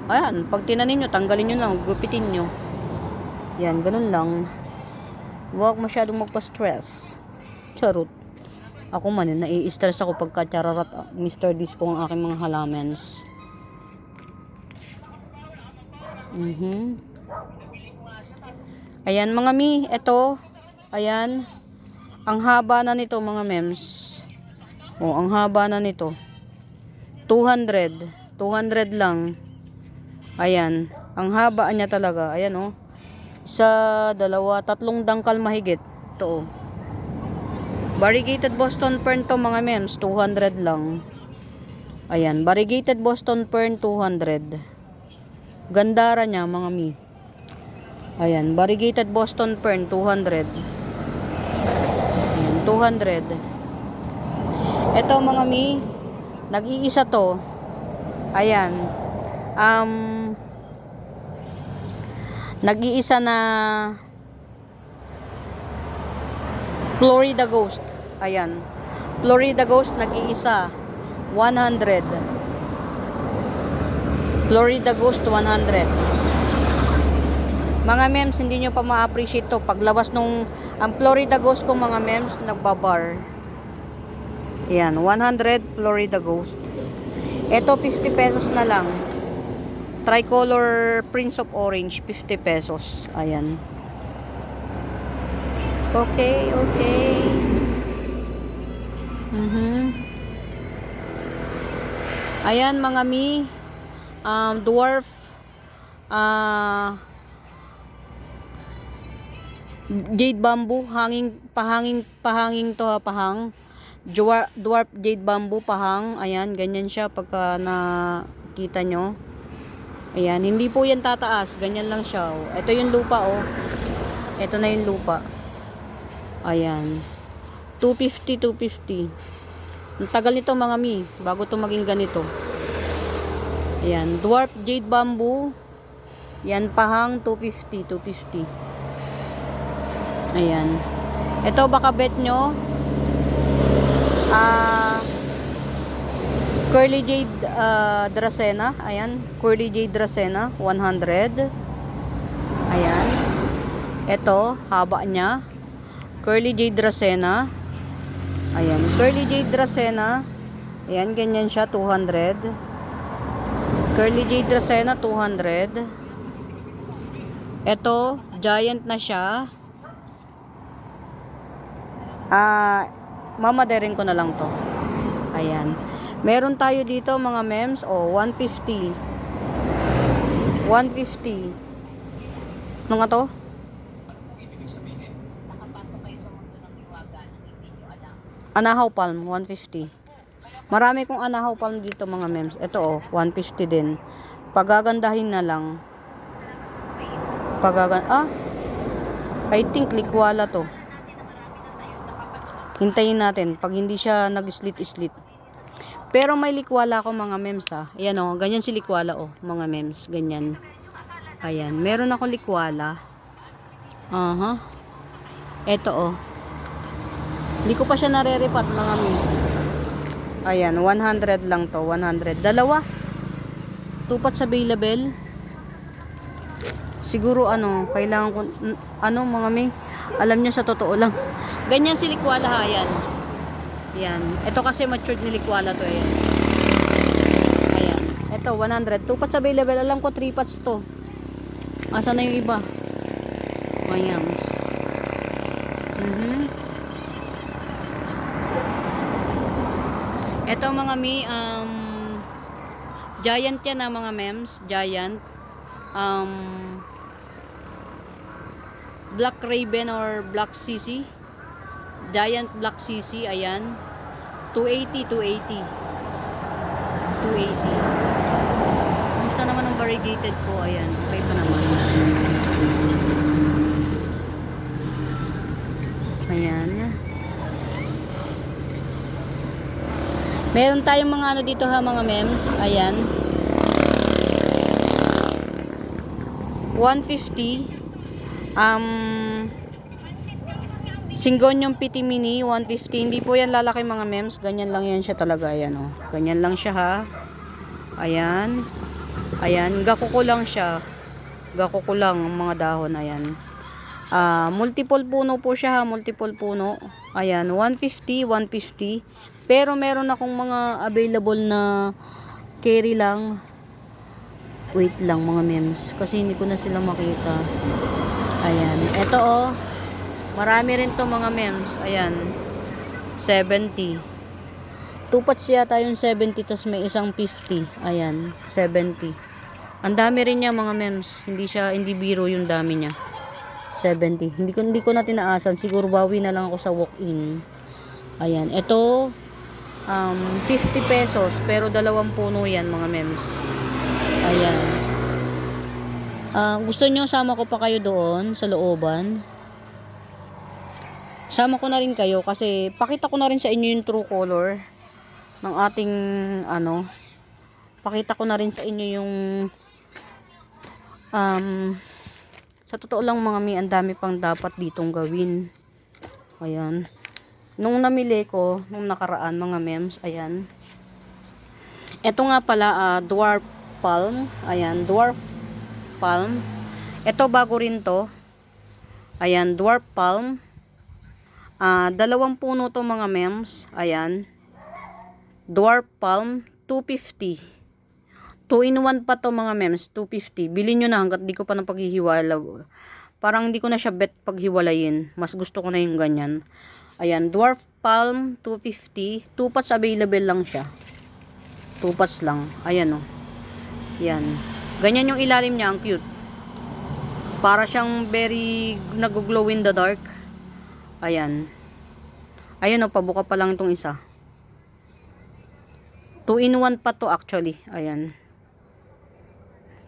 ayan, pag tinanim nyo, tanggalin nyo lang, gupitin nyo. Yan, ganun lang. Huwag masyadong magpa-stress. Charot. Ako man, nai-stress ako pagka chararat Mr. Disco ang aking mga halamens. Ayan, mga mi, ito. Ayan. Ang haba na nito, mga mems. Oh, ang haba na nito. 200. 200 lang. Ayan, ang haba niya talaga. Ayan oh. Isa, dalawa, tatlong dangkal mahigit. Ito oh. Variegated Boston Fern to mga mems, 200 lang. Ayan, variegated Boston Fern 200. Gandara niya mga mi. Ayan, variegated Boston Fern 200. Ayan, 200. Ito mga mi, nag-iisa to. Ayan. Nag-iisa na Florida Ghost. Ayan. Florida Ghost nag-iisa 100. Florida Ghost 100. Mga mems, hindi nyo pa ma-appreciate to. Paglabas nung ang Florida Ghost ko mga mems, nagbabar. Ayan, 100 Florida Ghost. Ito 50 pesos na lang. Tricolor Prince of Orange, 50 pesos. Ayan. Okay, okay. Ayan mga mi. Dwarf. Jade bamboo. Pahanging to ha, pahang. Dwarf jade bamboo, pahang. Ayan, ganyan siya pagka nakita nyo. Ayan, hindi po yan tataas. Ganyan lang siya. Oh. Ito yung lupa, oh. Ito na yung lupa. Ayan. 250, 250. Ang tagal nito mga mi. Bago to maging ganito. Ayan. Dwarf jade bamboo. Yan pahang 250, 250. Ayan. Ito baka bet nyo. Curly Jade Dracena. Ayan. Curly Jade Dracena. 100. Ayan. Ito. Haba niya. Curly Jade Dracena. Ayan. Curly Jade Dracena. Ayan. Ganyan siya. 200. Curly Jade Dracena. 200. Ito, giant na siya. Mamadarin ko na lang to. Ayan. Meron tayo dito mga mems. 150. 150. Ano nga to? Nakapasok kayo sa mundo ng liwaga ng hindi nyo alam. Anahaw palm, 150. Marami kong anahaw palm dito mga mems. Ito 150 din. Pagagandahin na lang. I think likwala to. Hintayin natin pag hindi siya nag-slit-slit. Pero may likwala ako mga mems ha. Ayan ganyan si likwala mga mems, ganyan. Ayan, meron ako likwala. Ito Hindi ko pa siya nare-repat mga mems. Ayan, 100 lang to, 100. Dalawa. 2 pots available. Siguro kailangan ko mga may alam nyo sa totoo lang. Ganyan si likwala ha, yan. Yan. Ito kasi matured ni likwala to, yan. Ayan. Ito 100. 2 pots available. Alam ko 3 pots to. Asa na yung iba? Ayan. Ito mga may giant yan na mga mems. Giant. Black Raven or Black CC. Giant Black CC, ayan. 280. 280. Gusto naman ng variegated ko, ayan. Okay pa naman. Ayan. Meron tayong mga dito ha, mga mems. Ayan. 150. Syngonium Piti Mini 150. Hindi po yan lalaki mga mems. Ganyan lang yan siya talaga. Ayan ganyan lang siya ha. Ayan. Ayan. Gakuko lang siya. Gakuko lang ang mga dahon. Ayan. Multiple puno po siya ha. Multiple puno. Ayan. 150. 150. Pero meron akong mga available na carry lang. Wait lang mga mems. Kasi hindi ko na sila makita. Ayan. Ito marami rin to mga mems. Ayan. 70. 2 pots yata yung 70. Tas may isang 50. Ayan. 70. Ang dami rin niya mga mems. Hindi biro yung dami niya. 70. Hindi ko na tinaasan. Siguro bawi na lang ako sa walk-in. Ayan. Ito 50 pesos. Pero 2 puno yan mga mems. Ayan. Gusto nyo sama ko pa kayo doon sa looban? Sama ko na rin kayo kasi pakita ko na rin sa inyo yung true color ng ating pakita ko na rin sa inyo yung sa totoo lang mga ang dami pang dapat ditong gawin. Ayan. Nung namili ko nung nakaraan mga mems, ayan. Ito nga pala dwarf palm. Ayan, dwarf palm. Ito bago rin to. Ayan, dwarf palm. 2 puno to mga mems. Ayan. Dwarf palm 250. 2 in 1 pa to mga mems, 250. Bilhin nyo na hanggat di ko pa napaghihiwala. Parang hindi ko na siya bet paghiwalayin. Mas gusto ko na yung ganyan. Ayan, dwarf palm 250. 2 pots available lang siya. 2 pots lang. Ayan Yan. Ganyan yung ilalim niya, ang cute. Para siyang very nag-glow in the dark. Ayan. Ayun pabuka pa lang itong isa. 2 in 1 pa to actually. Ayan.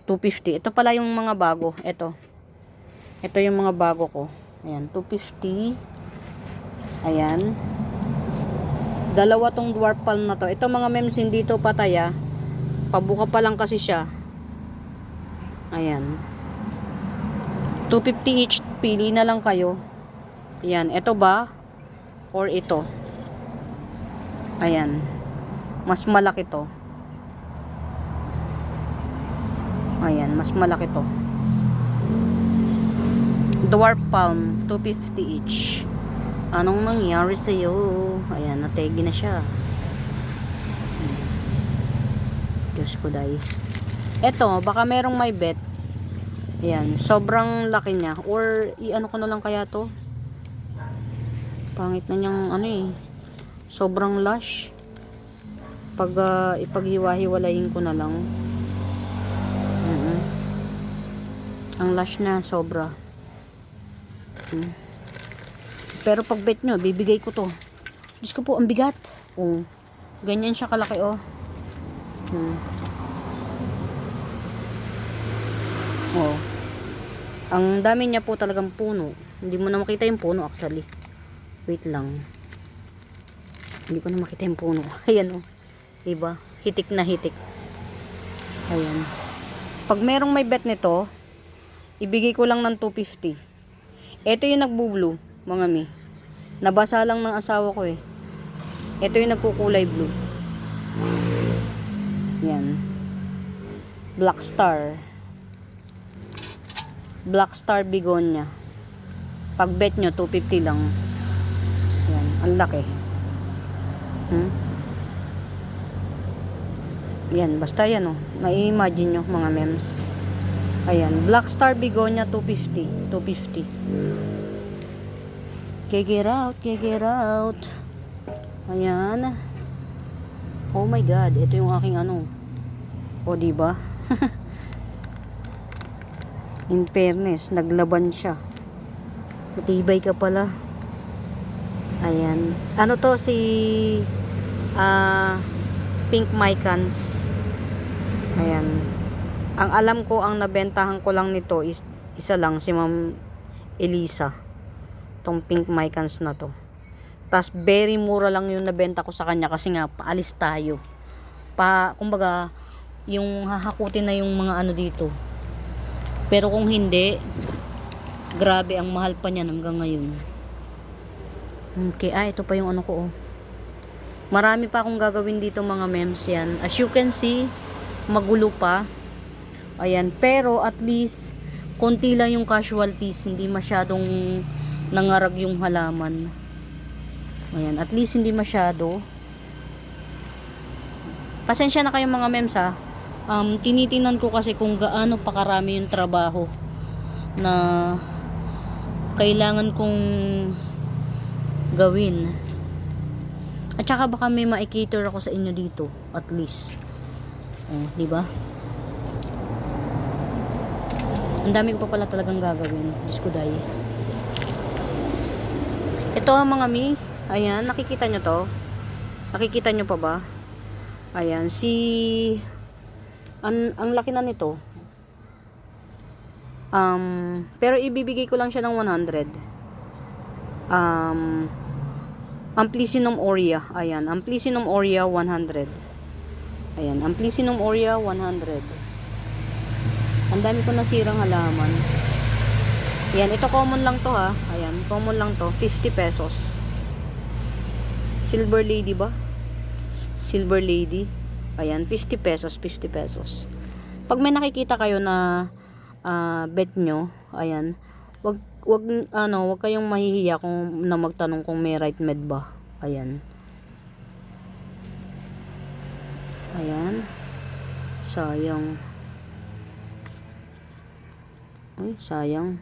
250. Ito pala yung mga bago. Ito yung mga bago ko. Ayan, 250. Ayan. 2 tong dwarf palm na to. Ito mga mems, hindi to pataya. Pabuka pa lang kasi siya. Ayan. 250 each. Pili na lang kayo. Ayan. Ito ba? Or ito? Ayan. Mas malaki to. Ayan. Mas malaki to. Dwarf palm. 250 each. Anong nangyari sa'yo? Ayan. Nategi na siya. Diyos ko day. Ito. Baka merong may bet. Ayan, sobrang laki niya. Or, i-ano ko na lang kaya to? Pangit na niyang, ano eh. Sobrang lush. Pag, ipaghiwa-hiwalayin ko na lang. Ang lush na, sobra. Pero pag bet nyo, bibigay ko to. Diyos ko po, ang bigat. Oh, ganyan siya kalaki, oh. Oh. Ang dami niya po talagang puno. Hindi mo na makita yung puno actually. Wait lang. Hindi ko na makita yung puno. Ayan oh. Diba? Hitik na hitik. Ayan. Pag merong may bet nito, ibigay ko lang ng 250. Ito yung nagbo-blue, mga mi. Nabasa lang ng asawa ko eh. Ito yung nagkukulay blue. Yan. Black Star. Black Star Begonia. Pag bet nyo, 250 lang. Yan, ang laki. Yan, basta yan oh. Na-imagine nyo mga mems. Ayan, Black Star Begonia 250. 250. Get out, get out. Ayan. Oh my god, ito yung aking ano. O diba? In fairness, naglaban siya. Matibay ka pala. Ayan. Ano to si Pink Mycans. Ayan. Ang alam ko, ang nabentahan ko lang nito is isa lang, si Ma'am Elisa. Tong Pink Mycans na to. Tas very mura lang yung nabenta ko sa kanya kasi nga paalis tayo. Kumbaga, yung hahakutin na yung mga ano dito. Pero kung hindi, grabe ang mahal pa niyan hanggang ngayon. Okay, ito pa yung ano ko oh. Marami pa akong gagawin dito mga mems yan. As you can see, magulo pa. Ayan, pero at least konti lang yung casualties, hindi masyadong nangarag yung halaman. Ayan, at least hindi masyado. Pasensya na kayo mga mems ha. Tinitinan ko kasi kung gaano pa karami yung trabaho na kailangan kong gawin. At saka baka may ma-cater ako sa inyo dito at least. Oh, di ba? Ang dami ko pa pala talagang gagawin. Diyos ko day. Ito mga mi. Ayan, nakikita nyo to? Nakikita nyo pa ba? Ayan, ang laki na nito. Pero ibibigay ko lang siya ng 100. Amplicynum aurea. Ayan, Amplicynum aurea 100. Ayan, Amplicynum aurea 100. Ang dami ko nasirang halaman. Ayan, ito common lang to ha. Ayan, common lang to. 50 pesos. Silver lady ba? Silver lady. Ayan, 50 pesos, 50 pesos. Pag may nakikita kayo na bet nyo, ayan, wag kayong mahihiya kung na magtanong kung may right med ba. Ayan. Ayan. Sayang. Ay, sayang.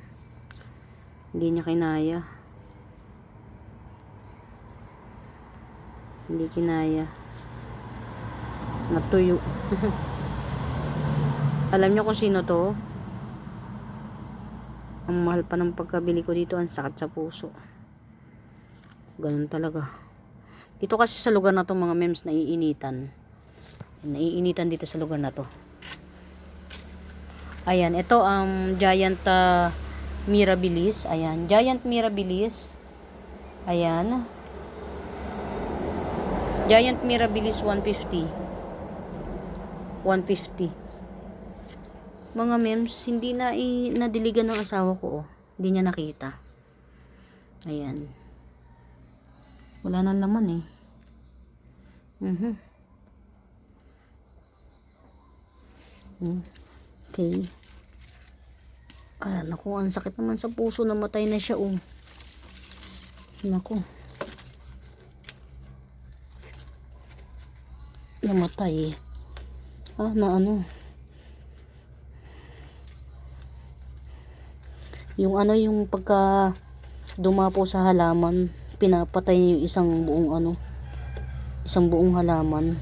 Hindi niya kinaya. Hindi kinaya. Natuyo. Alam niyo kung sino to? Ang mahal pa ng pagkabili ko dito, ang sakit sa puso. Ganun talaga. Dito kasi sa lugar na to mga mems, naiinitan. Naiinitan dito sa lugar na to. Ayan, ito ang Giant Mirabilis. Ayan, Giant Mirabilis. Ayan. Giant Mirabilis 150. 150. Mga mems, hindi na nadiligan ng asawa ko, oh. Hindi niya nakita. Ayan. Wala nang laman, eh. Okay. Naku, ang sakit naman sa puso. Namatay na siya, oh. Naku. Namatay, eh. Na ano. Yung pagka dumapo sa halaman, pinapatay niya yung isang buong halaman.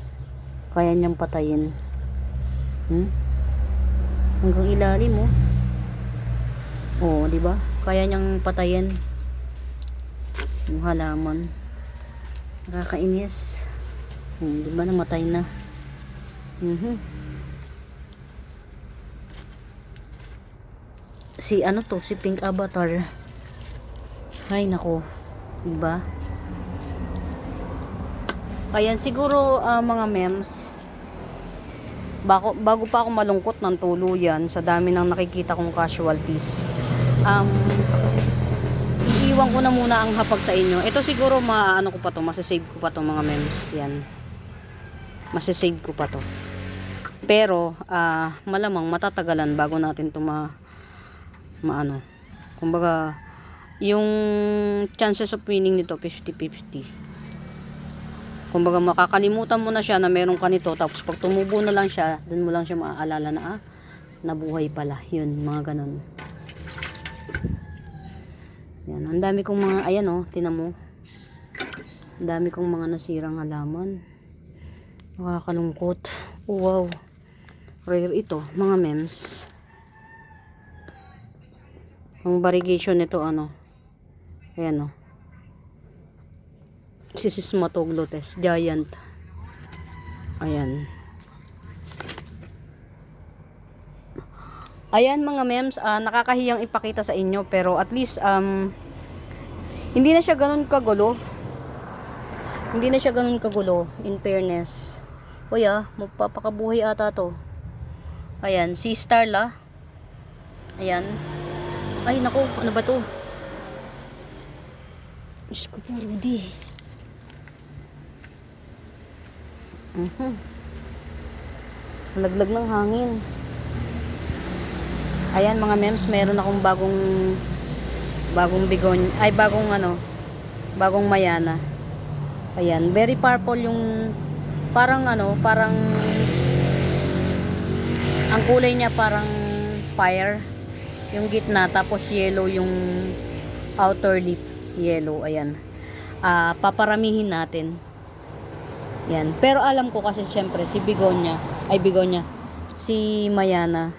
Kaya niyang patayin. Hanggang ilalim, oh. Oh, di ba? Kaya niyang patayin yung halaman. Nakakainis. Di ba namatay na? Si Pink Avatar. Ay nako, diba? Ayan, siguro mga mems, bago pa ako malungkot ng tuluyan sa dami ng nakikita kong casualties, iiwan ko na muna ang hapag sa inyo. Ito siguro masasave ko pa to mga mems. Yan, masasave ko pa to. Pero malamang matatagalan bago natin to kumbaga yung chances of winning nito 50-50. Kumbaga makakalimutan mo na siya na meron ka nito, tapos pag tumubo na lang siya, dun mo lang siya maaalala na nabuhay pala. Yun, mga ganun. Yan, ang dami kong mga, ayan oh, tinan mo. Ang dami kong mga nasirang halaman. Nakakalungkot. Oh, wow. Rare ito, mga mems. Ang variegation nito ayan o. Sismatoglotes giant. Ayan. Ayan mga mems, nakakahiyang ipakita sa inyo, pero at least hindi na siya ganun kagulo. Hindi na siya ganun kagulo, in fairness. Uy, magpapakabuhay ata to. Ayan, si Starla. Ayan. Ay, naku, ano ba to? Diyos ko po, Rudy. Laglag ng hangin. Ayan mga mems, meron akong bagong bigon, ay bagong mayana. Ayan, very purple yung parang ang kulay niya parang fire. Yung gitna, tapos yellow yung outer lip, yellow. Ayan. Paparamihin natin. Yan. Pero alam ko kasi syempre si Begonia, si Mayana,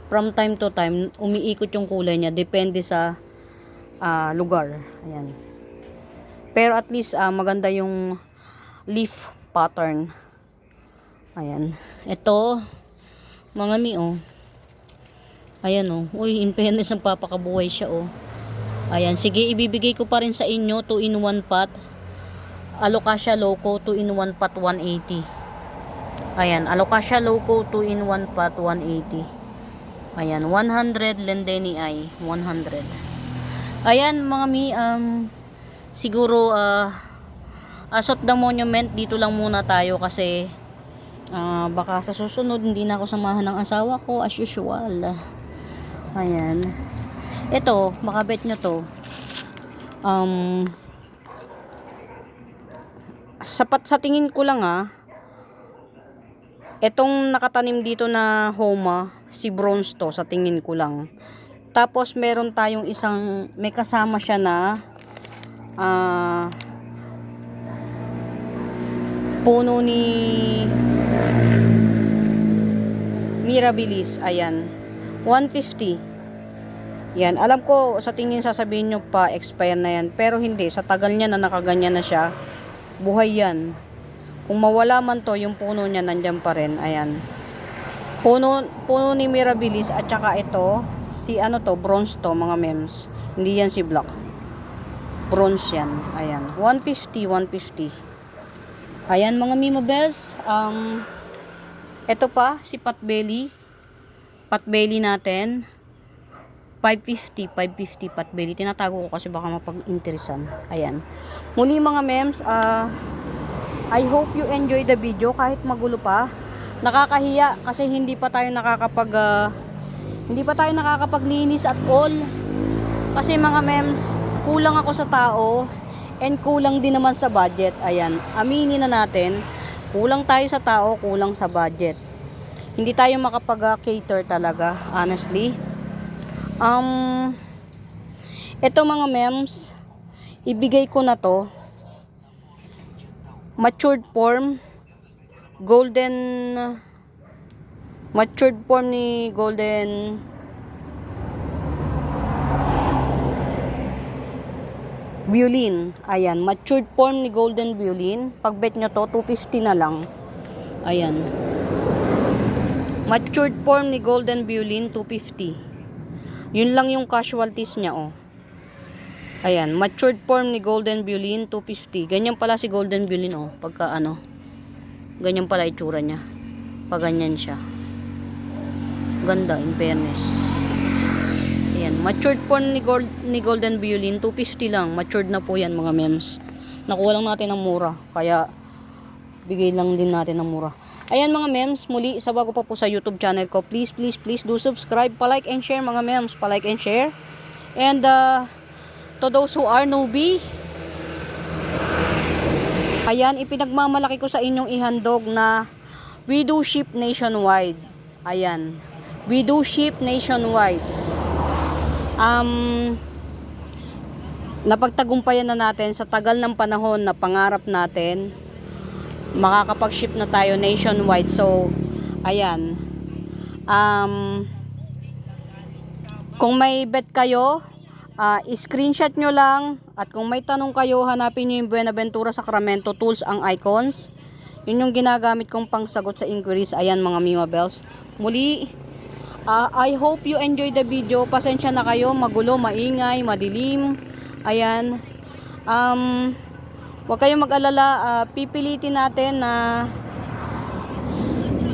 from time to time umiikot yung kulay niya, depende sa lugar. Ayan. Pero at least maganda yung leaf pattern. Ayan. Ito mga ayan oh. Uy, in fairness, ang papakabuhay siya oh. Ayan, sige, ibibigay ko pa rin sa inyo 2-in-1 pot. Alocasia Loco 2-in-1 pot 180. Ayan, Alocasia Loco 2-in-1 pot 180. Ayan, 100 Lendenii 100. Ayan mga siguro as of the monument dito lang muna tayo kasi baka sa susunod hindi na ako samahan ng asawa ko as usual. Ayan. Ito, makabet nyo to. Sa tingin ko lang etong nakatanim dito na homa, si bronze to, sa tingin ko lang. Tapos meron tayong may kasama siya na puno ni Mirabilis. Ayan, 150. Yan, alam ko sa tingin sasabihin nyo pa expire na yan, pero hindi, sa tagal niya na nakaganyan na siya, buhay yan. Kung mawala man to, yung puno niya nandyan pa rin. Ayan, puno ni Mirabilis. At saka ito, si bronze to mga mems, hindi yan si black, bronze yan. Ayan, 150. Ayan mga Mimo Bells. Ito pa, si Potbelly Potbelly natin. 550 potbelly. Tinatago ko kasi baka mapag-interesan. Ayan. Muli mga mems, I hope you enjoy the video kahit magulo pa. Nakakahiya kasi hindi pa tayo nakakapaglinis at all. Kasi mga mems, kulang ako sa tao and kulang din naman sa budget. Ayan. Aminin na natin, kulang tayo sa tao, kulang sa budget. Hindi tayo makapag-cater talaga, honestly. Ito mga mems, ibigay ko na to. Matured form ni Golden Violin. Ayan, matured form ni Golden Violin. Pag bet nyo to, 250 na lang. Ayan. Matured form ni Golden Violin, 250. Yun lang yung casualties niya, oh. Ayan, matured form ni Golden Violin, 250. Ganyan pala si Golden Violin, oh. Pagka ano, ganyan pala itsura niya. Pag ganyan siya. Ganda, in fairness. Ayan, matured form ni Golden Violin, 250 lang. Matured na po yan, mga mems. Nakuha lang natin ng mura. Kaya, bigay lang din natin ng mura. Ayan mga mems, muli sa bago pa po sa YouTube channel ko, please do subscribe, pa-like and share mga mems, pa-like and share. And to those who are newbie, ayan, ipinagmamalaki ko sa inyong ihandog na we do ship nationwide. Ayan, we do ship nationwide. Napagtagumpayan na natin sa tagal ng panahon na pangarap natin, makakapag-ship na tayo nationwide. So, ayan. Kung may bet kayo, screenshot nyo lang. At kung may tanong kayo, hanapin nyo yung Buenaventura Sacramento Tools ang icons. Yun yung ginagamit kong pangsagot sa inquiries. Ayan mga Mima Bells. Muli, I hope you enjoy the video. Pasensya na kayo, magulo, maingay, madilim. Ayan. Huwag kayong mag-alala, pipilitin natin na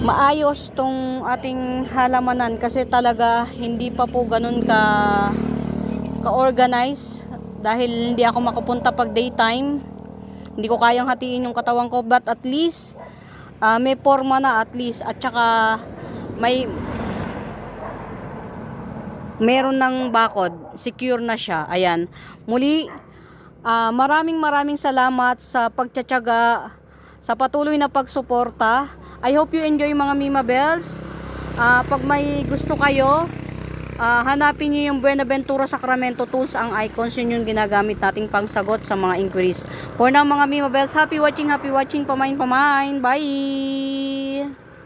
maayos tong ating halamanan kasi talaga hindi pa po ganun ka-organize dahil hindi ako makapunta pag daytime. Hindi ko kayang hatiin yung katawan ko, but at least may forma na at least, at saka meron ng bakod, secure na siya. Ayan. Muli, maraming salamat sa pagtsatsaga, sa patuloy na pagsuporta. I hope you enjoy mga Mima Bells. Pag may gusto kayo, hanapin nyo yung Buenaventura Sacramento Tools ang icons. Yun yung ginagamit nating pangsagot sa mga inquiries. For now mga Mima Bells, happy watching, pamain. Bye!